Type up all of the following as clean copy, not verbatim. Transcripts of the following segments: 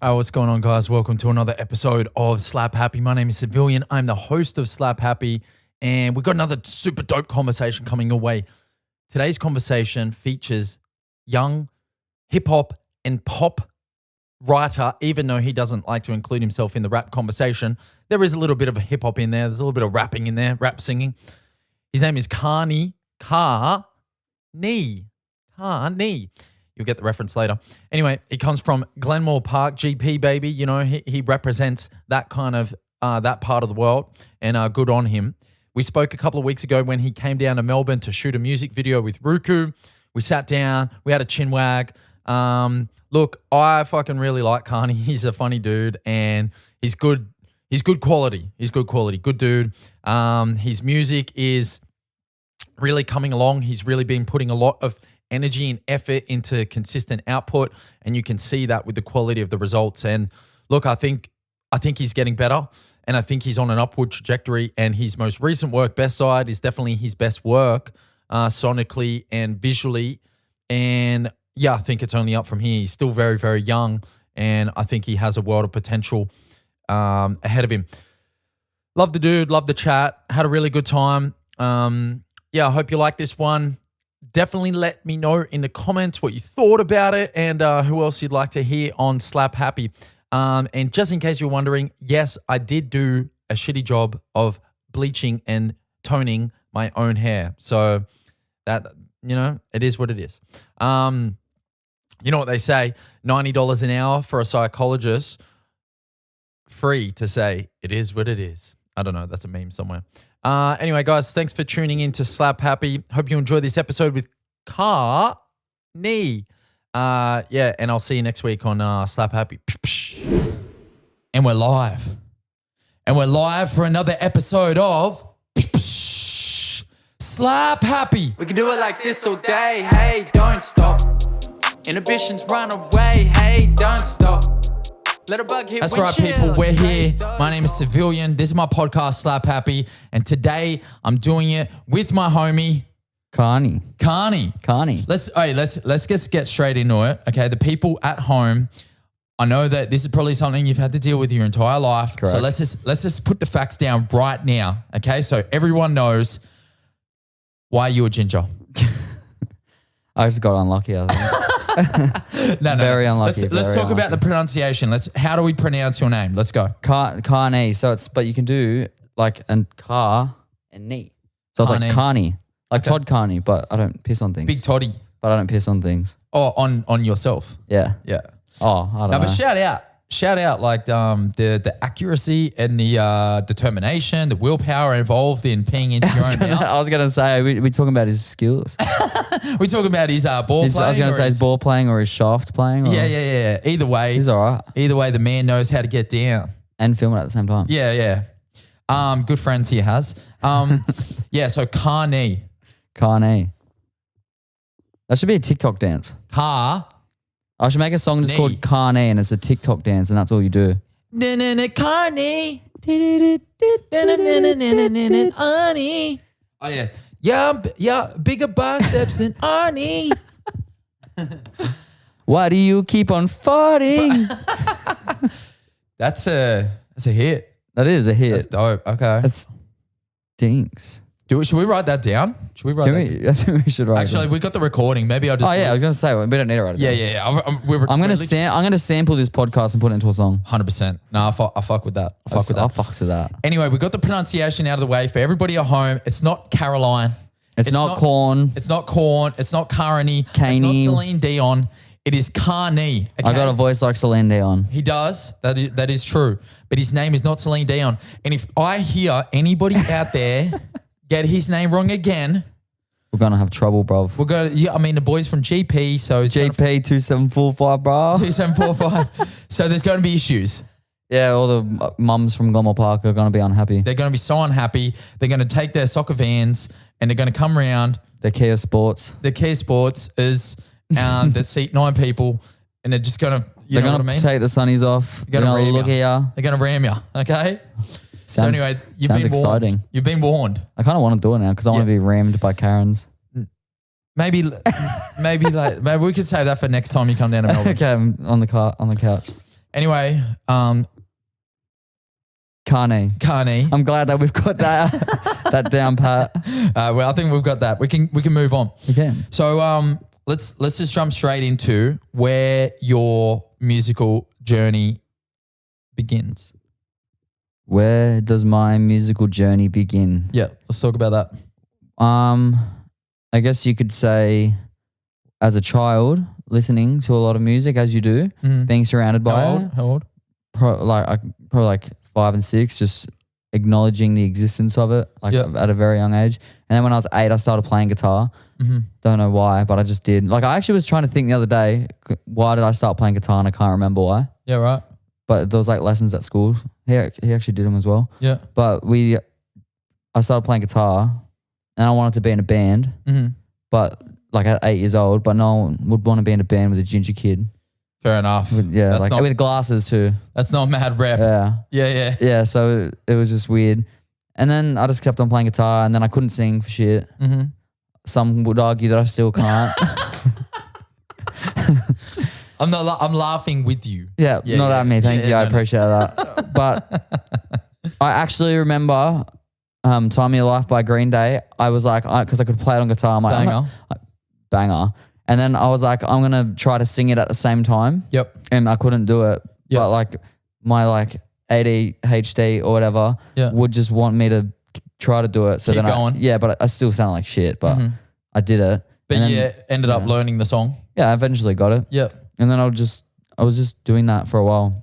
What's going on, guys? Welcome to another episode of Slaaap Haaapy. My name is Savilian. I'm the host of Slaaap Haaapy, and we've got another super dope conversation coming your way. Today's conversation features young hip-hop and pop writer, even though he doesn't like to include himself in the rap conversation. There is a little bit of hip-hop in there. There's a little bit of rapping in there, rap singing. His name is Caoirne. You'll get the reference later. Anyway, he comes from Glenmore Park, GP, baby. You know, he represents that kind of, that part of the world, and good on him. We spoke a couple of weeks ago when he came down to Melbourne to shoot a music video with Rūku. We sat down, we had a chin wag. Look, I fucking really like Caoirne. He's a funny dude, and he's good. He's good quality. Good dude. His music is really coming along. He's really been putting a lot of energy and effort into consistent output, and you can see that with the quality of the results. And look, I think he's getting better, and I think he's on an upward trajectory, and his most recent work, Best Side, is definitely his best work sonically and visually. And yeah, I think it's only up from here. He's still very, very young, and I think he has a world of potential ahead of him. Love the dude, love the chat, had a really good time. Yeah, I hope you like this one. Definitely let me know in the comments what you thought about it, and who else you'd like to hear on Slaaap Haaapy. And just in case you're wondering, yes, I did do a shitty job of bleaching and toning my own hair. So that, you know, it is what it is. You know what they say, $90 an hour for a psychologist, free to say it is what it is. I don't know, that's a meme somewhere. Anyway, guys, thanks for tuning in to Slaaap Haaapy. Hope you enjoyed this episode with Caoirne. Yeah, and I'll see you next week on Slaaap Haaapy. And we're live. And we're live for another episode of Slaaap Haaapy. We can do it like this all day. Hey, don't stop. Inhibitions run away. Hey, don't stop. Let a bug hit. That's right, people. We're here. My name is Savilian. This is my podcast, Slaaap Haaapy, and today I'm doing it with my homie Caoirne. Let's just get straight into it. Okay, the people at home, I know that this is probably something you've had to deal with your entire life. Correct. So let's just put the facts down right now. Okay, so everyone knows why you a ginger. I just got unlucky, I think. No. Very unlucky. Let's talk about the pronunciation. How do we pronounce your name? Let's go. Caoirne. So but you can do like a car and knee. So it's like Caoirne, like Okay. Todd Caoirne, but I don't piss on things. Big Toddy. But I don't piss on things. Oh, on yourself. Yeah. Yeah. Oh, I don't know. But shout out like the accuracy and the determination, the willpower involved in peeing into your own mouth. I was going to say, we talking about his skills. We talking about his ball playing. I was going to say his ball playing or his shaft playing. Or Yeah. Either way. He's all right. Either way, the man knows how to get down. And film it at the same time. Yeah. Good friends he has. Yeah, so Caoirne. That should be a TikTok dance. I should make a song just called Caoirne, and it's a TikTok dance, and that's all you do. Caoirne. Oh yeah. Yeah, bigger biceps than Arnie. Why do you keep on farting? That's a hit. That is a hit. That's dope. Okay. That stinks. Should we write that down? I think we should write Actually, we got the recording. Maybe I'll just. Oh yeah, I was gonna say we don't need to write it down. Yeah. I'm gonna sample this podcast and put it into a song. 100%. No, I fuck with that. I fucks with that. Anyway, we got the pronunciation out of the way for everybody at home. It's not Caroline. It's not corn. It's not corn. It's not Caoirne. It's not Celine Dion. It is Caoirne. Okay? I got a voice like Celine Dion. He does. That is true. But his name is not Celine Dion. And if I hear anybody out there get his name wrong again, we're gonna have trouble, bruv. we're going to, yeah, I mean, the boys from GP, so it's GP 2745, bro. 2745. So there's going to be issues. Yeah, all the mums from Glenmore Park are gonna be unhappy. They're going to be so unhappy. They're going to take their soccer vans and they're going to come around. The Kia Sports. The Kia Sports is that seat 9 people, and they're just going to, you know what I mean? Take the sunnies off. They're gonna look here. They're going to ram you, okay? So anyway, sounds exciting. You've been warned. I kind of want to do it now because I want to be rammed by Karens. Maybe we could save that for next time you come down to Melbourne. Okay, I'm on the couch. Anyway, Caoirne. I'm glad that we've got that that down pat. Well, I think we've got that. We can move on. Okay. So let's just jump straight into where your musical journey begins. Where does my musical journey begin? Yeah, let's talk about that. I guess you could say as a child, listening to a lot of music as you do, being surrounded by it. How old? Probably like 5 and 6, just acknowledging the existence of it at a very young age. And then when I was 8, I started playing guitar. Don't know why, but I just did. Like I actually was trying to think the other day, why did I start playing guitar, and I can't remember why. Yeah, right. But there was like lessons at school. He actually did them as well. Yeah. But I started playing guitar and I wanted to be in a band, but like at 8 years old, but no one would want to be in a band with a ginger kid. Fair enough. With glasses too. That's not mad rap. Yeah. Yeah, so it was just weird. And then I just kept on playing guitar, and then I couldn't sing for shit. Some would argue that I still can't. I'm laughing with you. Yeah, not at me. Thank you. I appreciate that. But I actually remember Time of Your Life by Green Day. I was like, because I could play it on guitar. I'm like, banger. And then I was like, I'm going to try to sing it at the same time. Yep. And I couldn't do it. Yep. But like my like ADHD or whatever would just want me to try to do it. So keep going. But I still sound like shit, but I did it. But ended up learning the song. Yeah, I eventually got it. Yep. And then I was just doing that for a while.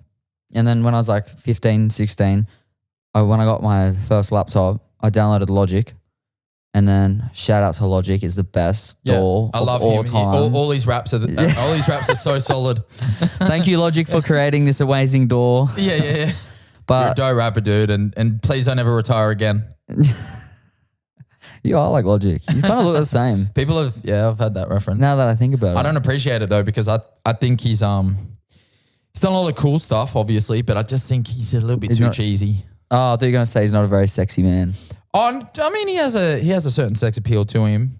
And then when I was like 15, 16, when I got my first laptop, I downloaded Logic. And then shout out to Logic, is the best DAW I love all him. time. All these raps are all these raps are so solid. Thank you, Logic, for creating this amazing DAW. Yeah. But you're a dope rapper, dude, and please don't ever retire again. Yeah, I like Logic. He's kind of look the same. People have, I've had that reference. Now that I think about it. I don't appreciate it though, because I think he's done a lot of cool stuff, obviously, but I just think he's a little bit too cheesy. Oh, I thought you were going to say he's not a very sexy man. I mean, he has a certain sex appeal to him,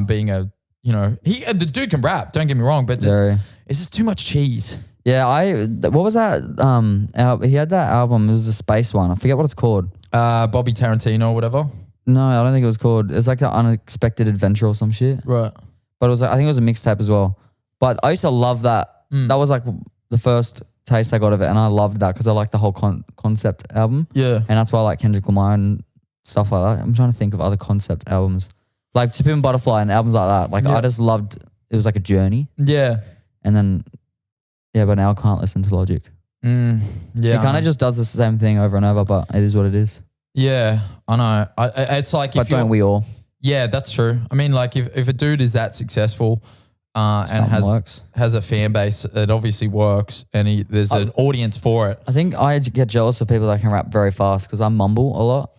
being the dude can rap, don't get me wrong, but it's just too much cheese. Yeah, what was that? He had that album, it was a space one. I forget what it's called. Bobby Tarantino or whatever. No, I don't think it was called. It's like an Unexpected Adventure or some shit. Right. But it was I think it was a mixtape as well. But I used to love that. That was like the first taste I got of it, and I loved that because I like the whole concept album. Yeah. And that's why I like Kendrick Lamar and stuff like that. I'm trying to think of other concept albums. Like To Pimp a Butterfly and albums like that. Like I just loved, it was like a journey. Yeah. And then, but now I can't listen to Logic. Yeah. He kind of just does the same thing over and over, but it is what it is. Yeah, I know. It's like, but don't we all? Yeah, that's true. I mean, like if a dude is that successful and has a fan base, it obviously works, and there's an audience for it. I think I get jealous of people that can rap very fast because I mumble a lot.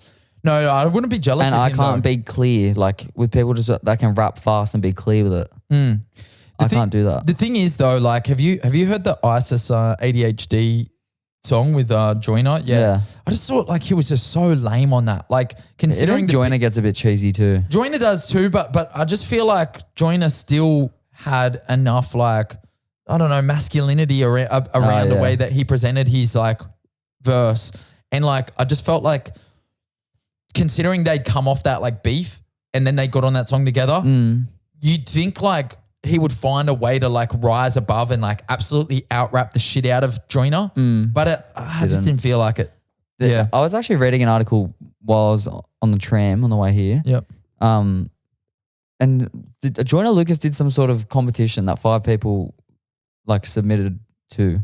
No, I wouldn't be jealous. And I can't be clear, like with people just that can rap fast and be clear with it. I can't do that. The thing is though, like, have you heard the ISIS ADHD song with Joyner? Yeah. I just thought like he was just so lame on that. Like considering Joyner gets a bit cheesy too. Joyner does too, but I just feel like Joyner still had enough like, I don't know, masculinity around the way that he presented his like verse. And like, I just felt like considering they'd come off that like beef and then they got on that song together, you'd think like he would find a way to like rise above and like absolutely out-rap the shit out of Joyner. But I just didn't feel like it. Yeah. I was actually reading an article while I was on the tram on the way here. Yep. And Joyner Lucas did some sort of competition that 5 people like submitted to.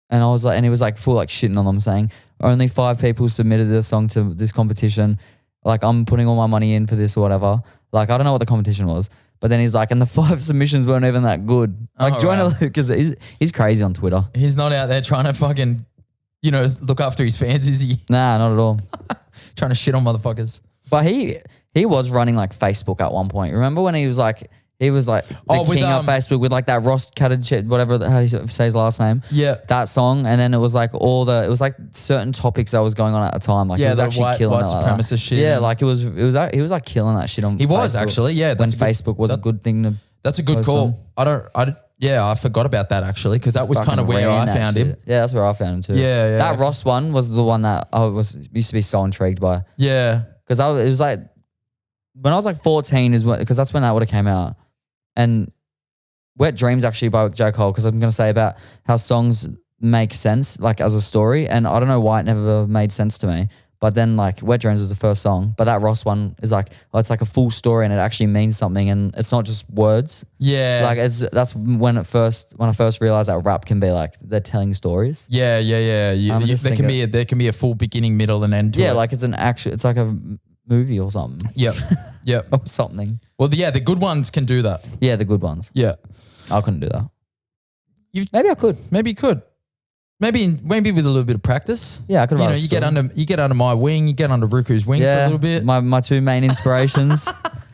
And I was like, and he was like full like shitting on them saying, only 5 people submitted their song to this competition. Like I'm putting all my money in for this or whatever. Like I don't know what the competition was. But then he's like, and the 5 submissions weren't even that good. Like Joyner Lucas, he's crazy on Twitter. He's not out there trying to fucking, look after his fans, is he? Nah, not at all. Trying to shit on motherfuckers. But he was running like Facebook at one point. Remember when he was like the king of Facebook with like that Ross Catted shit, whatever, how he say his last name. Yeah. That song. And then it was like it was like certain topics that was going on at the time. Like he was actually killing white supremacist shit. Yeah, like he was like killing that shit on Facebook. He was actually, yeah. When Facebook was a good thing to That's a good call. On. Yeah, I forgot about that actually because that was kind of Fucking where I ran that found him. shit. Yeah, that's where I found him too. Yeah, yeah. That Ross one was the one that I used to be so intrigued by. Yeah. Because it was like, when I was like 14 because that's when that would have came out. And Wet Dreams actually by J. Cole, because I'm going to say about how songs make sense like as a story. And I don't know why it never made sense to me. But then like Wet Dreams is the first song, but that Ross one is like, oh, it's like a full story and it actually means something and it's not just words. Yeah. Like that's when I first realized that rap can be like they're telling stories. Yeah. There can be a full beginning, middle, and end to it. Yeah, like it's like a movie or something. Yep. Or something. Well, yeah, the good ones can do that. Yeah, the good ones. Yeah. I couldn't do that. Maybe I could. Maybe you could. Maybe with a little bit of practice. Yeah, I could. You get under my wing. You get under Rūku's wing for a little bit. My two main inspirations,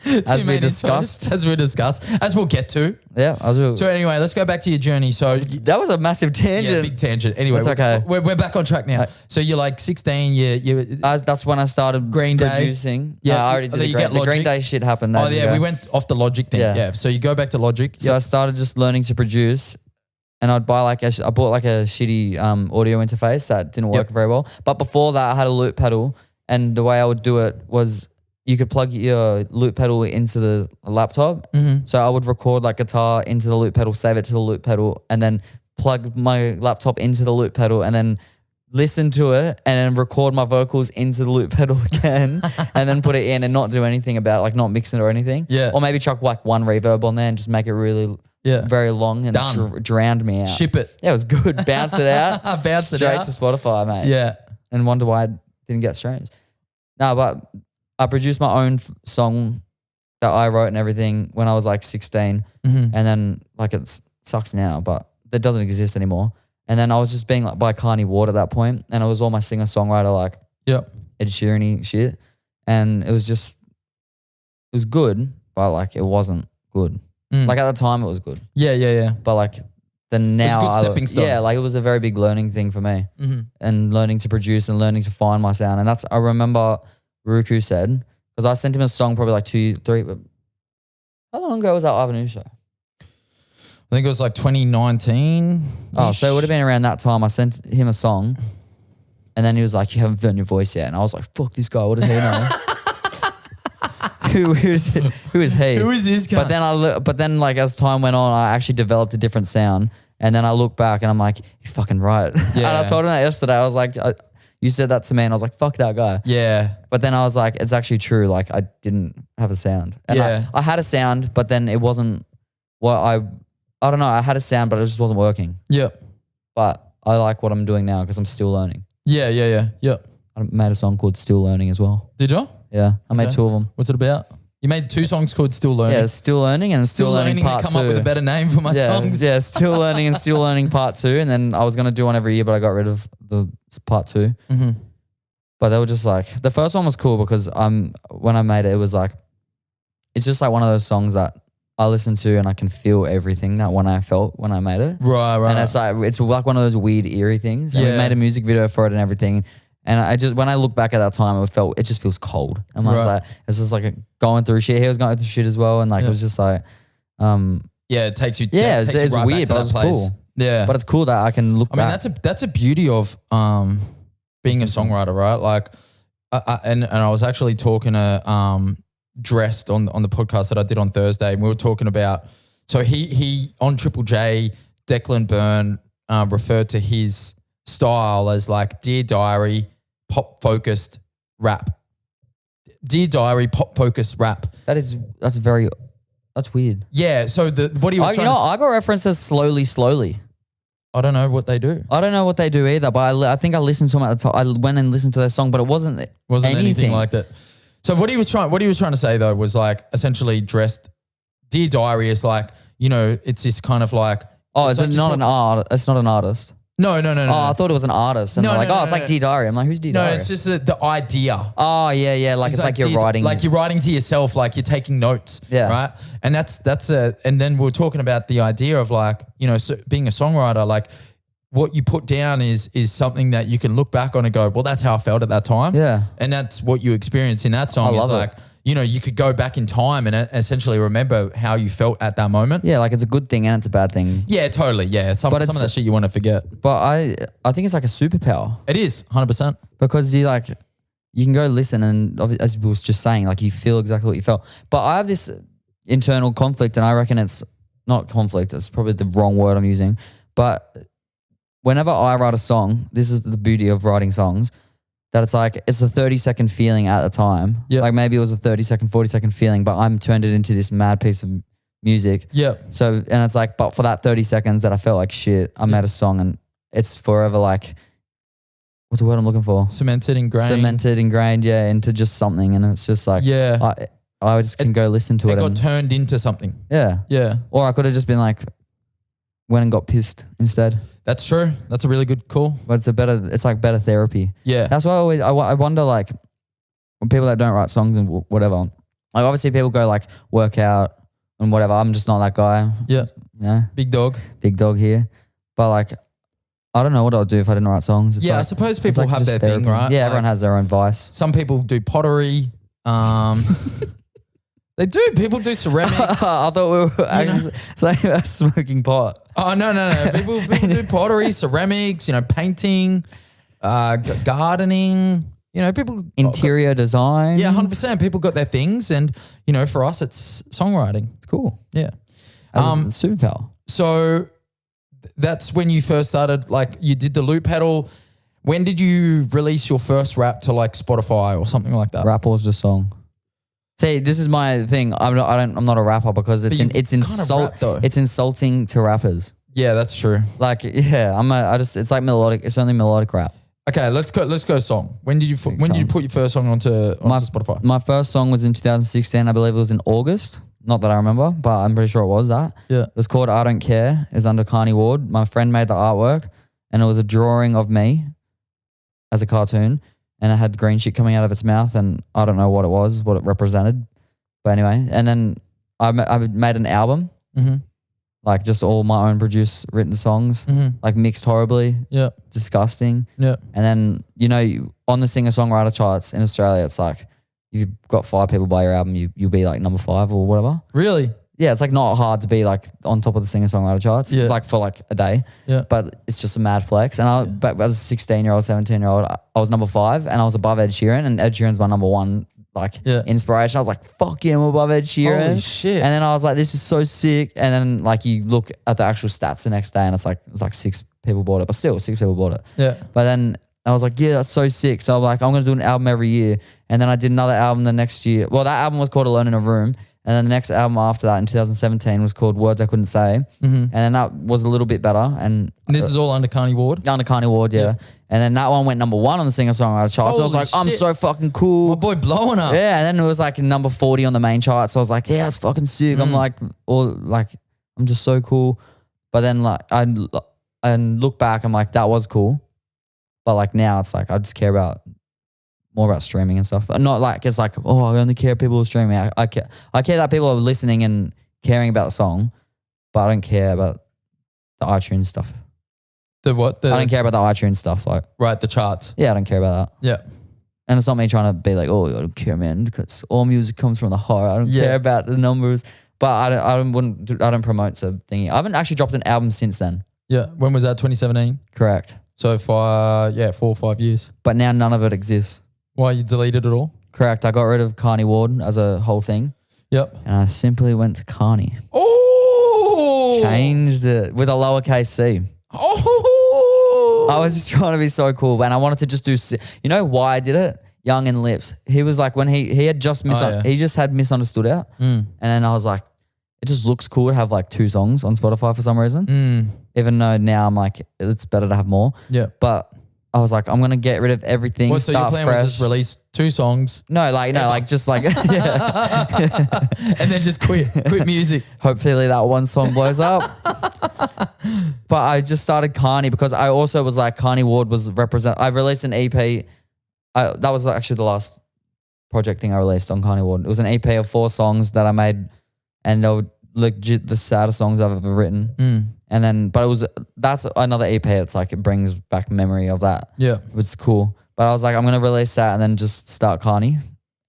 as we discussed. As we'll get to. Yeah, So anyway, let's go back to your journey. So that was a massive tangent. Yeah, big tangent. Anyway, that's okay. We're back on track now. So you're like 16. That's when I started Green Day. producing. Yeah, I already did the Green Day shit happened. Oh yeah, we went off the Logic thing. Yeah. So you go back to Logic. So I started just learning to produce. And I'd buy I bought like a shitty audio interface that didn't work very well. But before that, I had a loop pedal, and the way I would do it was you could plug your loop pedal into the laptop. Mm-hmm. So I would record like guitar into the loop pedal, save it to the loop pedal, and then plug my laptop into the loop pedal, and then listen to it, and then record my vocals into the loop pedal again, and then put it in and not do anything about it, like not mix it or anything. Yeah. Or maybe chuck like one reverb on there and just make it really. Yeah. Very long and drowned me out. Ship it. Yeah, it was good. Bounce it out. Bounce it straight out. to Spotify, mate. Yeah. And wonder why I didn't get streams. No, but I produced my own song that I wrote and everything when I was like 16. Mm-hmm. And then like it sucks now, but it doesn't exist anymore. And then I was just being like by Caoirne Ward at that point, and it was all my singer-songwriter like Ed Sheeran shit. And it was good, but like it wasn't good. Like at the time it was good. Yeah. But like then now, it's a good stepping stone. Yeah, like it was a very big learning thing for me, and learning to produce and learning to find my sound. And I remember Rūku said, because I sent him a song probably like 2, 3. How long ago was that Avenue show? I think it was like 2019. Oh, so it would have been around that time. I sent him a song, and then he was like, "You haven't found your voice yet," and I was like, "Fuck this guy! What does he know?" Who is he? Who is this guy? But then like as time went on, I actually developed a different sound, and then I look back and I'm like, he's fucking right. Yeah. And I told him that yesterday. I was like, you said that to me, and I was like, fuck that guy. Yeah. But then I was like, it's actually true. Like I didn't have a sound, and I had a sound, but then it wasn't what I don't know. I had a sound, but it just wasn't working. Yeah. But I like what I'm doing now because I'm still learning. Yeah. I made a song called Still Learning as well. Did you? Yeah, I made 2 of them. What's it about? You made 2 songs called Still Learning. Yeah, Still Learning and Still Learning Part 2. Come up with a better name for my songs. Yeah, Still Learning and Still Learning Part 2. And then I was going to do one every year, but I got rid of the Part 2. Mm-hmm. But they were just like, the first one was cool because when I made it, it was like, it's just like one of those songs that I listen to and I can feel everything that when I felt when I made it. Right. And it's like one of those weird, eerie things. And we made a music video for it and everything. And when I look back at that time, it just feels cold. And I was like, it's just like going through shit. He was going through shit as well. And like, it was just like, it takes you. It's right weird, but it's cool. Yeah. But it's cool that I can look back. I mean, that's a beauty of being a songwriter, right? Like, and I was actually talking to Dressed on the podcast that I did on Thursday, and we were talking about, so he on Triple J, Declan Byrne referred to his style as like Dear Diary, pop-focused rap. Dear Diary, pop-focused rap. That's weird. Yeah, so what he was trying to I got referenced as Slowly. I don't know what they do. I don't know what they do either, but I think I listened to them at the time. I went and listened to their song, but it wasn't anything like that. So what he was trying to say though was like essentially Dressed. Dear Diary is like, it's this kind of like. Oh, it's not an art. It's not an artist. No. Oh, I thought it was an artist. And it's like Dear Diary. I'm like, who's Dear Diary? No, it's just the idea. Oh, yeah. Like it's like you're writing. Like you're writing to yourself, like you're taking notes. Yeah. Right? And and then we're talking about the idea of like, being a songwriter, like what you put down is something that you can look back on and go, well, that's how I felt at that time. Yeah. And that's what you experience in that song. I love like, you know, you could go back in time and essentially remember how you felt at that moment. Yeah, like it's a good thing and it's a bad thing. Yeah, totally. Yeah, some of that shit you want to forget. But I think it's like a superpower. It is 100%. Because you can go listen and as you was just saying, like you feel exactly what you felt. But I have this internal conflict, and I reckon it's not conflict. It's probably the wrong word I'm using. But whenever I write a song, this is the beauty of writing songs, that it's like it's a 30-second feeling at the time. Yeah. Like maybe it was a 30-second, 40-second feeling, but I'm turned it into this mad piece of music. Yeah. So, and it's like, but for that 30 seconds that I felt like shit, I made a song, and it's forever like, what's the word I'm looking for? Cemented, ingrained, yeah, into just something. And it's just like, yeah. I just can go listen to it. It got turned into something. Yeah. Yeah. Or I could have just been like, went and got pissed instead. That's true. That's a really good call. But it's like better therapy. Yeah. That's why I wonder, like, when people that don't write songs and whatever, like obviously people go like work out and whatever. I'm just not that guy. Yeah. You know? Big dog here. But like, I don't know what I'd do if I didn't write songs. It's yeah, like, I suppose people like have their therapy. thing, right? Yeah, like, everyone has their own vice. Some people do pottery. They do. People do ceramics. I thought we were actually saying about smoking pot. Oh, no. People do pottery, ceramics, you know, painting, gardening, you know, people. Interior design. Yeah, 100%. People got their things. And, you know, for us, it's songwriting. It's cool. Yeah. Superpower. So that's when you first started, like you did the loop pedal. When did you release your first rap to like Spotify or something like that? Rap was the song. See, this is my thing. I'm not a rapper because it's insulting to rappers. Yeah, that's true. Like, yeah, it's like melodic. It's only melodic rap. Okay, let's go song. When did you put your first song onto Spotify? My first song was in 2016. I believe it was in August. Not that I remember, but I'm pretty sure it was that. Yeah. It was called I Don't Care. It was under Caoirne Ward. My friend made the artwork, and it was a drawing of me as a cartoon, and it had green shit coming out of its mouth, and I don't know what it was, what it represented. But anyway, and then I made an album, like just all my own produced written songs, like mixed horribly, disgusting. Yeah. And then, you know, on the singer-songwriter charts in Australia, it's like, if you've got 5 people buy your album, you'll be like number 5 or whatever. Really? Yeah, it's like not hard to be like on top of the singer-songwriter charts, like for like a day. Yeah. But it's just a mad flex. And back as a 16-year-old, 17-year-old, I was number 5 and I was above Ed Sheeran, and Ed Sheeran's my number 1 inspiration. I was like, fuck yeah, I'm above Ed Sheeran. Holy shit. And then I was like, this is so sick. And then like you look at the actual stats the next day and it's like 6 people bought it, but still 6 people bought it. Yeah. But then I was like, yeah, that's so sick. So I'm like, I'm going to do an album every year. And then I did another album the next year. Well, that album was called Alone in a Room. And then the next album after that in 2017 was called Words I Couldn't Say. And then that was a little bit better. And this is all under Caoirne Ward? Under Caoirne Ward, yeah. And then that one went number 1 on the singer-songwriter chart. So I was like, I'm so fucking cool. My boy blowing up. Yeah, and then it was like number 40 on the main chart. So I was like, yeah, that's fucking sick. I'm like, I'm just so cool. But then like, I look back, I'm like, that was cool. But like now it's like, I just care more about streaming and stuff. Not like, it's like, oh, I only care people are streaming. I care that people are listening and caring about the song, but I don't care about the iTunes stuff. The what? I don't care about the iTunes stuff. Like, right, the charts. Yeah, I don't care about that. Yeah. And it's not me trying to be like, oh, I don't care, man, because all music comes from the heart. I don't care about the numbers. But I don't promote to thingy. I haven't actually dropped an album since then. Yeah. When was that? 2017? Correct. So 4 or 5 years. But now none of it exists. Why, you deleted it all? Correct. I got rid of Caoirne Ward as a whole thing. Yep. And I simply went to Caoirne. Oh! Changed it with a lowercase c. Oh! I was just trying to be so cool, and I wanted to just do. You know why I did it? Young and Lips. He was like when he had just he just had Misunderstood out, and then I was like, it just looks cool to have like 2 songs on Spotify for some reason. Even though now I'm like, it's better to have more. Yeah. But I was like, I'm gonna get rid of everything. What, so your plan was just release 2 songs? No, just like yeah. And then just quit music. Hopefully that one song blows up. But I just started Caoirne because I also was like, Caoirne Ward was I released an EP. That was actually the last project thing I released on Caoirne Ward. It was an EP of 4 songs that I made, and they were legit the saddest songs I've ever written. And then, but that's another EP. It's like, it brings back memory of that. Yeah. It's cool. But I was like, I'm going to release that and then just start Caoirne.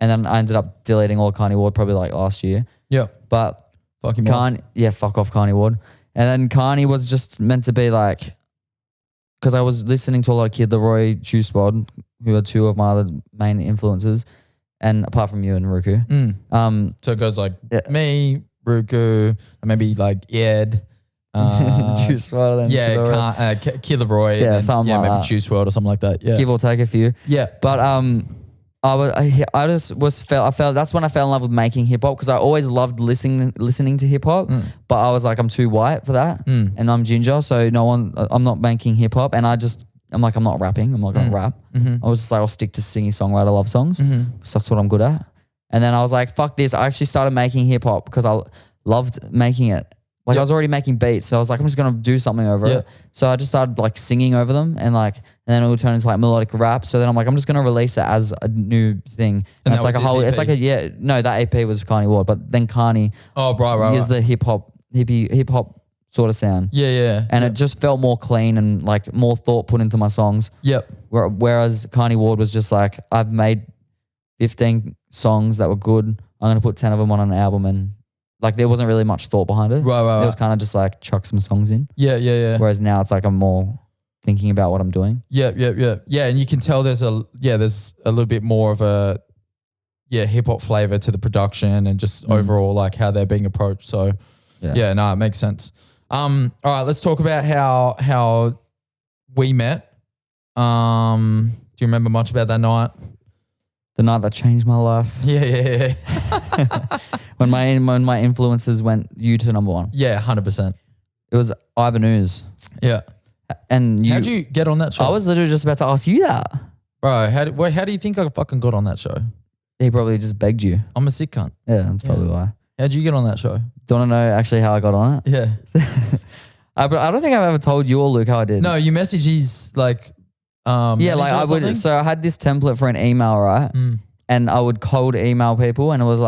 And then I ended up deleting all Caoirne Ward probably like last year. Yeah. But Fucking fuck off Caoirne Ward. And then Caoirne was just meant to be like, because I was listening to a lot of Kid Leroy, Juice WRLD, who are two of my other main influences, and apart from you and Rūku. So it goes like me, Rūku, and maybe like Ed. Juice WRLD. Kid Leroy. Yeah, and something like maybe that. Juice WRLD or something like that. Yeah. Give or take a few. Yeah. But I felt that's when I fell in love with making hip hop, because I always loved listening to hip hop, but I was like, I'm too white for that, and I'm ginger, so I'm not making hip hop, and I'm like, I'm not rapping, I'm not gonna rap. I was just like, I'll stick to singing songwriter love songs, because that's what I'm good at. And then I was like, fuck this. I actually started making hip hop because I loved making it. Like I was already making beats, so I was like, I'm just gonna do something over it. So I just started like singing over them, and then it would turn into like melodic rap. So then I'm like, I'm just gonna release it as a new thing. And it's like that EP was Caoirne Ward, but then Caoirne is the hip hop sort of sound. Yeah. And it just felt more clean and like more thought put into my songs. Yep. Whereas Caoirne Ward was just like, I've made 15 songs that were good. I'm gonna put 10 of them on an album, and like there wasn't really much thought behind it. Right. It was kind of just like chuck some songs in. Yeah. Whereas now it's like I'm more thinking about what I'm doing. Yeah. And you can tell there's a little bit more of a hip hop flavor to the production and just overall like how they're being approached. So it makes sense. All right, let's talk about how we met. Do you remember much about that night? The night that changed my life. Yeah. When my influences went you to number one. Yeah, 100%. It was Ooze. Yeah. And how'd you get on that show? I was literally just about to ask you that. Bro, how do you think I fucking got on that show? He probably just begged you. I'm a sick cunt. Yeah, that's probably why. How'd you get on that show? Do you want to know actually how I got on it? Yeah. I don't think I've ever told you or Luke how I did. No, you messaged his like I would. So I had this template for an email, right? And I would cold email people, and it was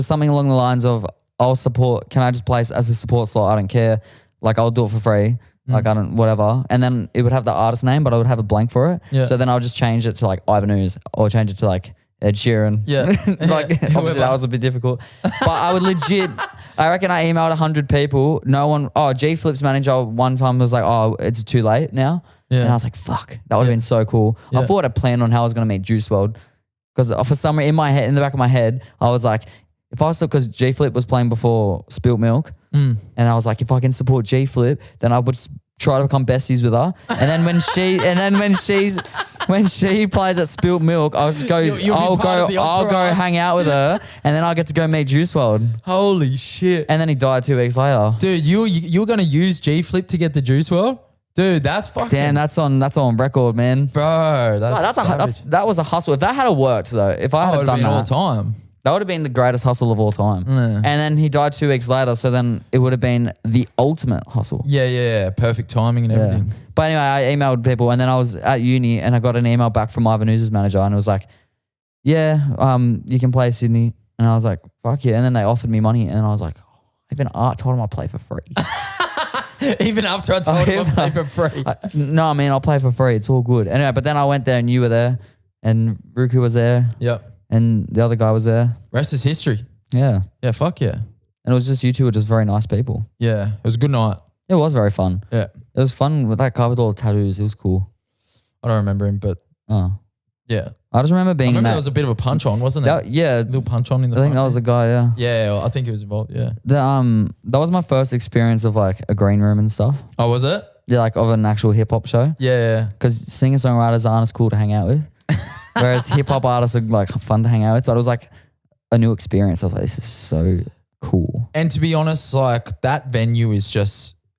something along the lines of, I'll support. Can I just place as a support slot? I don't care. Like I'll do it for free. Like I don't whatever. And then it would have the artist name, but I would have a blank for it. Yeah. So then I would just change it to like Ooze, or change it to like Ed Sheeran. Yeah. Like obviously that was a bit difficult, but I would legit. I reckon I emailed 100 people. No one. G Flip's manager one time was like, "Oh, it's too late now." Yeah. And I was like, "Fuck, that would have been so cool." Yeah. I thought I planned on how I was going to meet Juice WRLD, because for some reason in the back of my head, I was like, if I was because G Flip was playing before Spilt Milk, and I was like, if I can support G Flip, then I would try to become besties with her. And then when she plays at Spilt Milk, I'll just go. I'll go hang out with her, and then I get to go meet Juice WRLD. Holy shit! And then he died 2 weeks later. Dude, you were gonna use G Flip to get to Juice WRLD? Dude, that's fucking. Damn, that's on record, man. Bro, that was a hustle. If that had worked though, if I had done that all time, that would have been the greatest hustle of all time. Yeah. And then he died 2 weeks later, so then it would have been the ultimate hustle. Yeah. Perfect timing and everything. But anyway, I emailed people, and then I was at uni, and I got an email back from Ooze's manager, and it was like, you can play Sydney. And I was like, fuck yeah. And then they offered me money, and I was like, even Art told him I'd play for free. Even after I told him I'd play for free. I'll play for free. It's all good. Anyway, but then I went there, and you were there, and Rūku was there. Yep. And the other guy was there. Rest is history. Yeah. Yeah, fuck yeah. And it was just you two were just very nice people. Yeah. It was a good night. It was very fun. Yeah. It was fun with that guy with all the tattoos. It was cool. I don't remember him, but yeah. I just remember being there was a bit of a punch on, wasn't it? Yeah. A little punch on in the I think that was the guy, yeah. Yeah, I think he was involved, yeah. That was my first experience of like a green room and stuff. Oh, was it? Yeah, like of an actual hip hop show. Yeah. Because singer-songwriters aren't as cool to hang out with. Whereas hip hop artists are like fun to hang out with, but it was like a new experience. I was like, this is so cool. And to be honest, like that venue is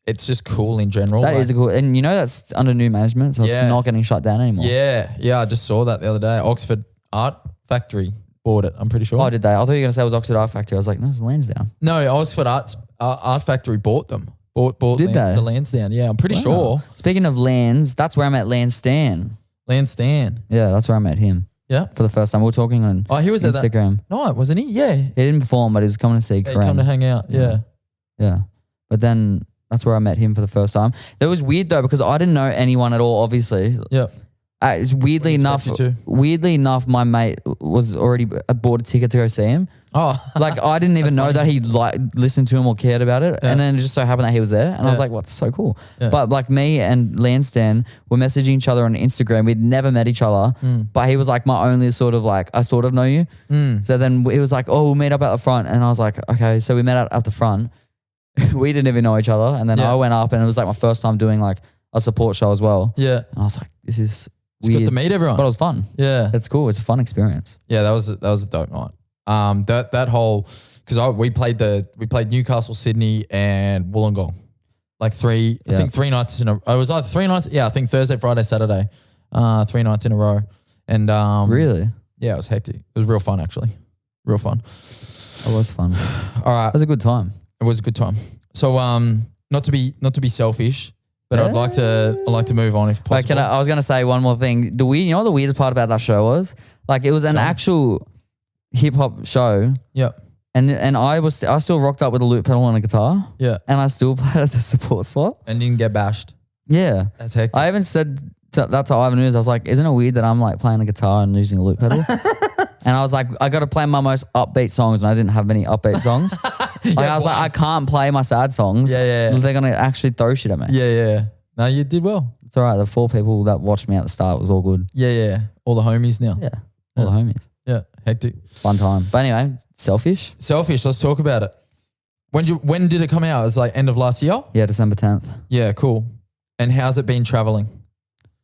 it's just cool in general. That is cool. And that's under new management, so it's not getting shut down anymore. Yeah. I just saw that the other day. Oxford Art Factory bought it, I'm pretty sure. Oh, did they? I thought you were going to say it was Oxford Art Factory. I was like, no, it's Lansdowne. No, Oxford Art Factory bought them. Bought did they? The Lansdowne. Yeah, I'm pretty sure. Speaking of lands, that's where I met Lansdowne. Lansdowne. Yeah, that's where I met him. Yeah. For the first time. We were talking on he was Instagram. No, wasn't he? Yeah. He didn't perform, but he was coming to see Caoirne. He come to hang out. Yeah. But then that's where I met him for the first time. It was weird though, because I didn't know anyone at all, obviously. Yeah. It's weirdly enough, my mate was already bought a ticket to go see him. Oh, Like I didn't even know that he listened to him or cared about it, and then it just so happened that he was there, and I was like, "What's so cool?" Yeah. But like me and Lanston were messaging each other on Instagram. We'd never met each other, but he was like my only sort of like I sort of know you. So then he was like, "Oh, we'll meet up at the front," and I was like, "Okay." So we met at the front. We didn't even know each other, and then I went up, and it was like my first time doing like a support show as well. Yeah, and I was like, "This is." It's good to meet everyone. But it was fun. Yeah. It's cool. It's a fun experience. Yeah, that was a dope night. That whole, because we played Newcastle, Sydney and Wollongong. Like I think 3 nights in a row. It was either 3 nights. Yeah, I think Thursday, Friday, Saturday. 3 nights in a row. And really? Yeah, it was hectic. It was real fun actually. Real fun. It was fun. All right. It was a good time. It was a good time. So not to be selfish, but I'd like to move on if possible. Wait, I was gonna say one more thing. You know what the weirdest part about that show was? Like it was an actual hip hop show. Yeah. And I still rocked up with a loop pedal and a guitar. Yeah. And I still played as a support slot. And didn't get bashed. Yeah. That's hectic. I even said that to Ivan Ooze. I was like, isn't it weird that I'm like playing a guitar and using a loop pedal? And I was like, I got to play my most upbeat songs, and I didn't have many upbeat songs. I was like, I can't play my sad songs. Yeah. They're going to actually throw shit at me. Yeah. No, you did well. It's all right. The 4 people that watched me at the start, it was all good. Yeah. All the homies now. Yeah. All the homies. Yeah. Hectic. Fun time. But anyway, selfish. Let's talk about it. When did it come out? It was like end of last year? Yeah, December 10th. Yeah, cool. And how's it been traveling?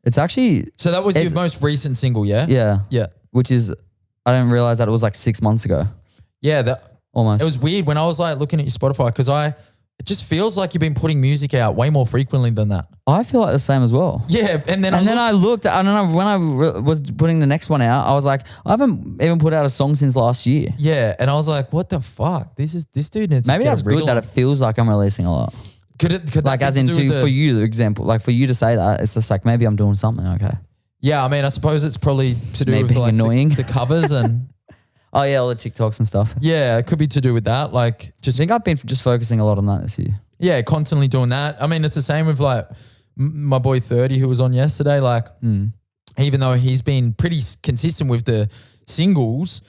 It's actually... So that was your most recent single, yeah? Yeah. Yeah. Which is... I didn't realize that it was like 6 months ago. Yeah, almost. It was weird when I was like looking at your Spotify because it just feels like you've been putting music out way more frequently than that. I feel like the same as well. Yeah, and then I looked, and then when I was putting the next one out, I was like, I haven't even put out a song since last year. Yeah, and I was like, what the fuck? This dude needs. Maybe to that's good that it feels like I'm releasing a lot. Could like as in for you, example, like for you to say that, it's just like maybe I'm doing something okay. Yeah, I mean, I suppose it's probably to do with being like annoying. The covers and. Oh yeah, all the TikToks and stuff. Yeah, it could be to do with that. Like, I think I've been just focusing a lot on that this year. Yeah, constantly doing that. I mean, it's the same with like my boy 30 who was on yesterday. Like, even though he's been pretty consistent with the singles,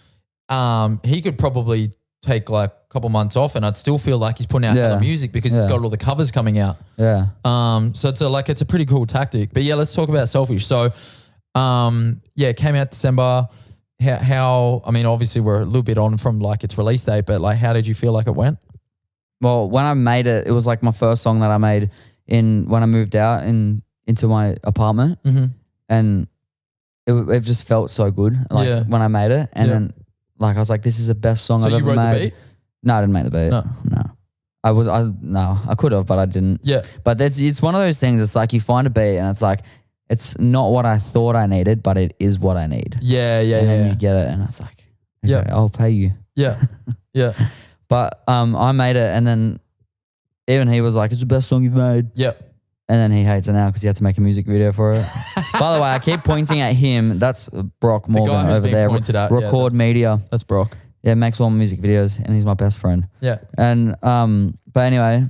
he could probably take like a couple months off, and I'd still feel like he's putting out other music because he's got all the covers coming out. Yeah. So it's a pretty cool tactic. But yeah, let's talk about Selfish. So, it came out December. How? I mean, obviously we're a little bit on from like its release date, but like, how did you feel like it went? Well, when I made it, it was like my first song that I made when I moved out into my apartment, and it just felt so good. Like when I made it, and then like I was like, this is the best song I've ever made. So you wrote the beat? No, I didn't make the beat. No. I could have, but I didn't. Yeah. But it's one of those things. It's like you find a beat, and it's like, it's not what I thought I needed, but it is what I need. Yeah. And then you get it, and it's like, okay, I'll pay you. Yeah. But I made it, and then even he was like, it's the best song you've made. Yep. And then he hates it now because he had to make a music video for it. By the way, I keep pointing at him. That's Brock Morgan over there. Record Media. That's Brock. Yeah, makes all my music videos, and he's my best friend. Yeah. And but anyway,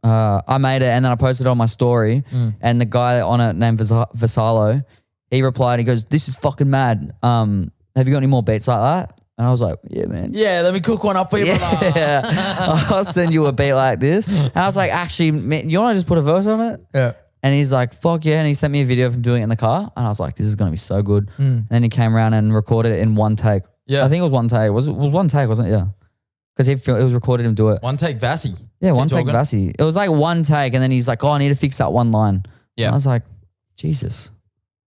I made it, and then I posted it on my story, and the guy on it named Vasalo, he replied, he goes, "This is fucking mad. Have you got any more beats like that?" And I was like, yeah, man. Yeah, let me cook one up for you, brother. Yeah. I'll send you a beat like this. And I was like, actually, man, you want to just put a verse on it? Yeah. And he's like, fuck yeah. And he sent me a video of him doing it in the car. And I was like, this is going to be so good. And then he came around and recorded it in one take. Yeah. I think it was one take. It was one take, wasn't it? Yeah. Because it was recorded him do it. One take Vassy. Yeah, one take Vassy. It was like one take, and then he's like, oh, I need to fix that one line. Yeah. And I was like, Jesus.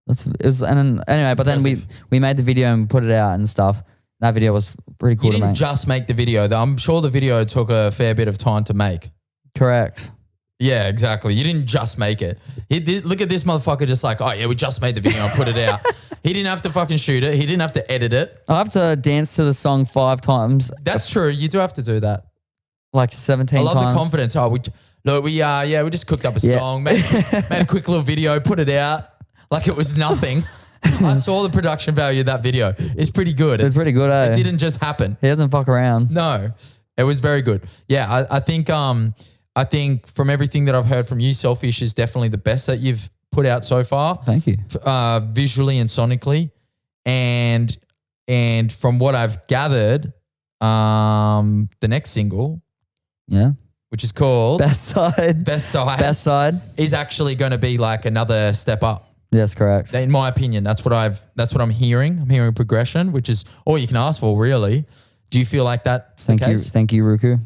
Anyway, but then we made the video and put it out and stuff. That video was pretty cool. You didn't just make the video, though. I'm sure the video took a fair bit of time to make. Correct. Yeah, exactly. You didn't just make it. Look at this motherfucker just like, oh yeah, we just made the video and put it out. He didn't have to fucking shoot it. He didn't have to edit it. I have to dance to the song 5 times. That's true. You do have to do that. Like 17 times. I love the confidence. Oh, we just cooked up a song, made a quick little video, put it out like it was nothing. I saw the production value of that video. It's pretty good. It's pretty good, eh? It didn't just happen. He doesn't fuck around. No, it was very good. Yeah, I think from everything that I've heard from you, Selfish is definitely the best that you've put out so far. Thank you. Visually and sonically, and from what I've gathered, the next single, Yeah. which is called Best side. Best Side, Best side. is actually going to be like another step up. Yes, correct. In my opinion, that's what I'm hearing. I'm hearing progression, which is all you can ask for, really. Do you feel like that's the case? Thank you, Rūku.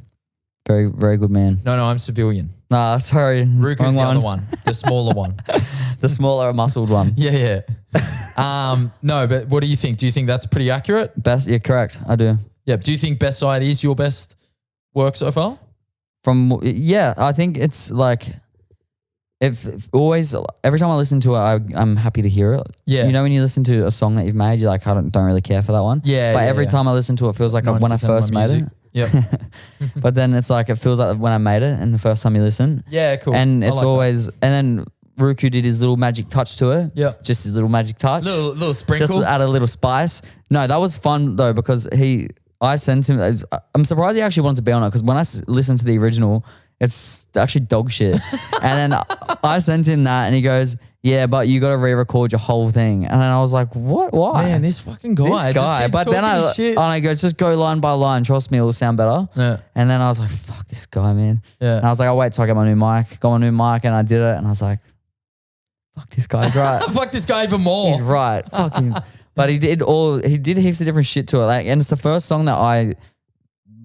Very, very good man. No, I'm Savilian. Nah, sorry. Rūku's the other one, the smaller one. The smaller muscled one. Yeah. No, but what do you think? Do you think that's pretty accurate? Best, yeah, correct. I do. Yeah. Do you think Best Side is your best work so far? I think it's like, if always, every time I listen to it, I'm happy to hear it. Yeah. You know, when you listen to a song that you've made, you're like, I don't really care for that one. Yeah. But every time I listen to it, it feels like when I 90% of first my made music. it. Yep. But then it's like, it feels like when I made it and the first time you listen. Yeah, cool. And I it's like always, and then Rūku did his little magic touch to it. Yeah. Just his little magic touch. Little sprinkle. Just to add a little spice. No, that was fun though, because I sent him, I'm surprised he actually wanted to be on it, because when I listened to the original, it's actually dog shit. And then I sent him that and he goes, yeah, but you got to re-record your whole thing. And then I was like, what? Why? Man, this fucking guy. But then I go, just go line by line. Trust me, it will sound better. Yeah. And then I was like, fuck this guy, man. Yeah. And I was like, I'll wait till I get my new mic. Got my new mic and I did it. And I was like, fuck, this guy's right. Fuck this guy even more. He's right. Fuck him. But he did heaps of different shit to it. Like, and it's the first song that I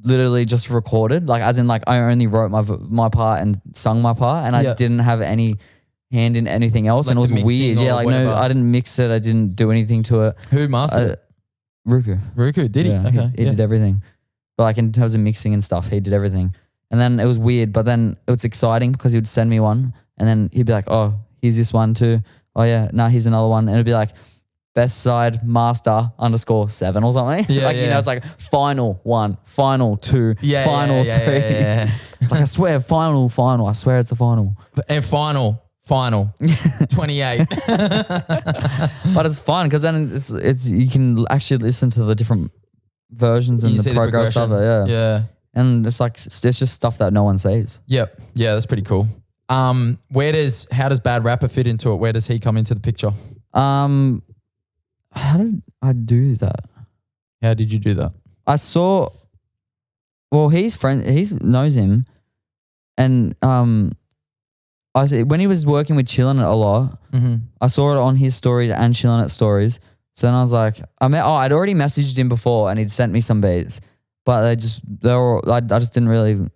literally just recorded. Like, as in, like, I only wrote my part and sung my part, and I didn't have any hand in anything else. Like and it was weird. Yeah, like whatever. no, I didn't mix it. I didn't do anything to it. Who mastered it? Rūku. Rūku, did he? Yeah, Okay. He did everything. But like in terms of mixing and stuff, he did everything. And then it was weird, but then it was exciting because he would send me one and then he'd be like, oh, here's this one too. Oh yeah, no, here's another one. And it'd be like, best side master _7 or something. Yeah, like, you know, it's like final 1, final 2, final 3. Yeah. It's like, I swear, final. I swear it's a final. And final 28. But it's fun because then it's you can actually listen to the different versions and You the see the progress of it. Yeah. Yeah. And it's like, it's just stuff that no one sees. Yep. Yeah, that's pretty cool. How does Bad Rapper fit into it? Where does he come into the picture? How did I do that? How did you do that? I saw, well, he knows him. And I said, when he was working with Chillin' It a lot, I saw it on his stories and Chillin' It stories. So then I was like, I'd already messaged him before and he'd sent me some beats, but I just didn't really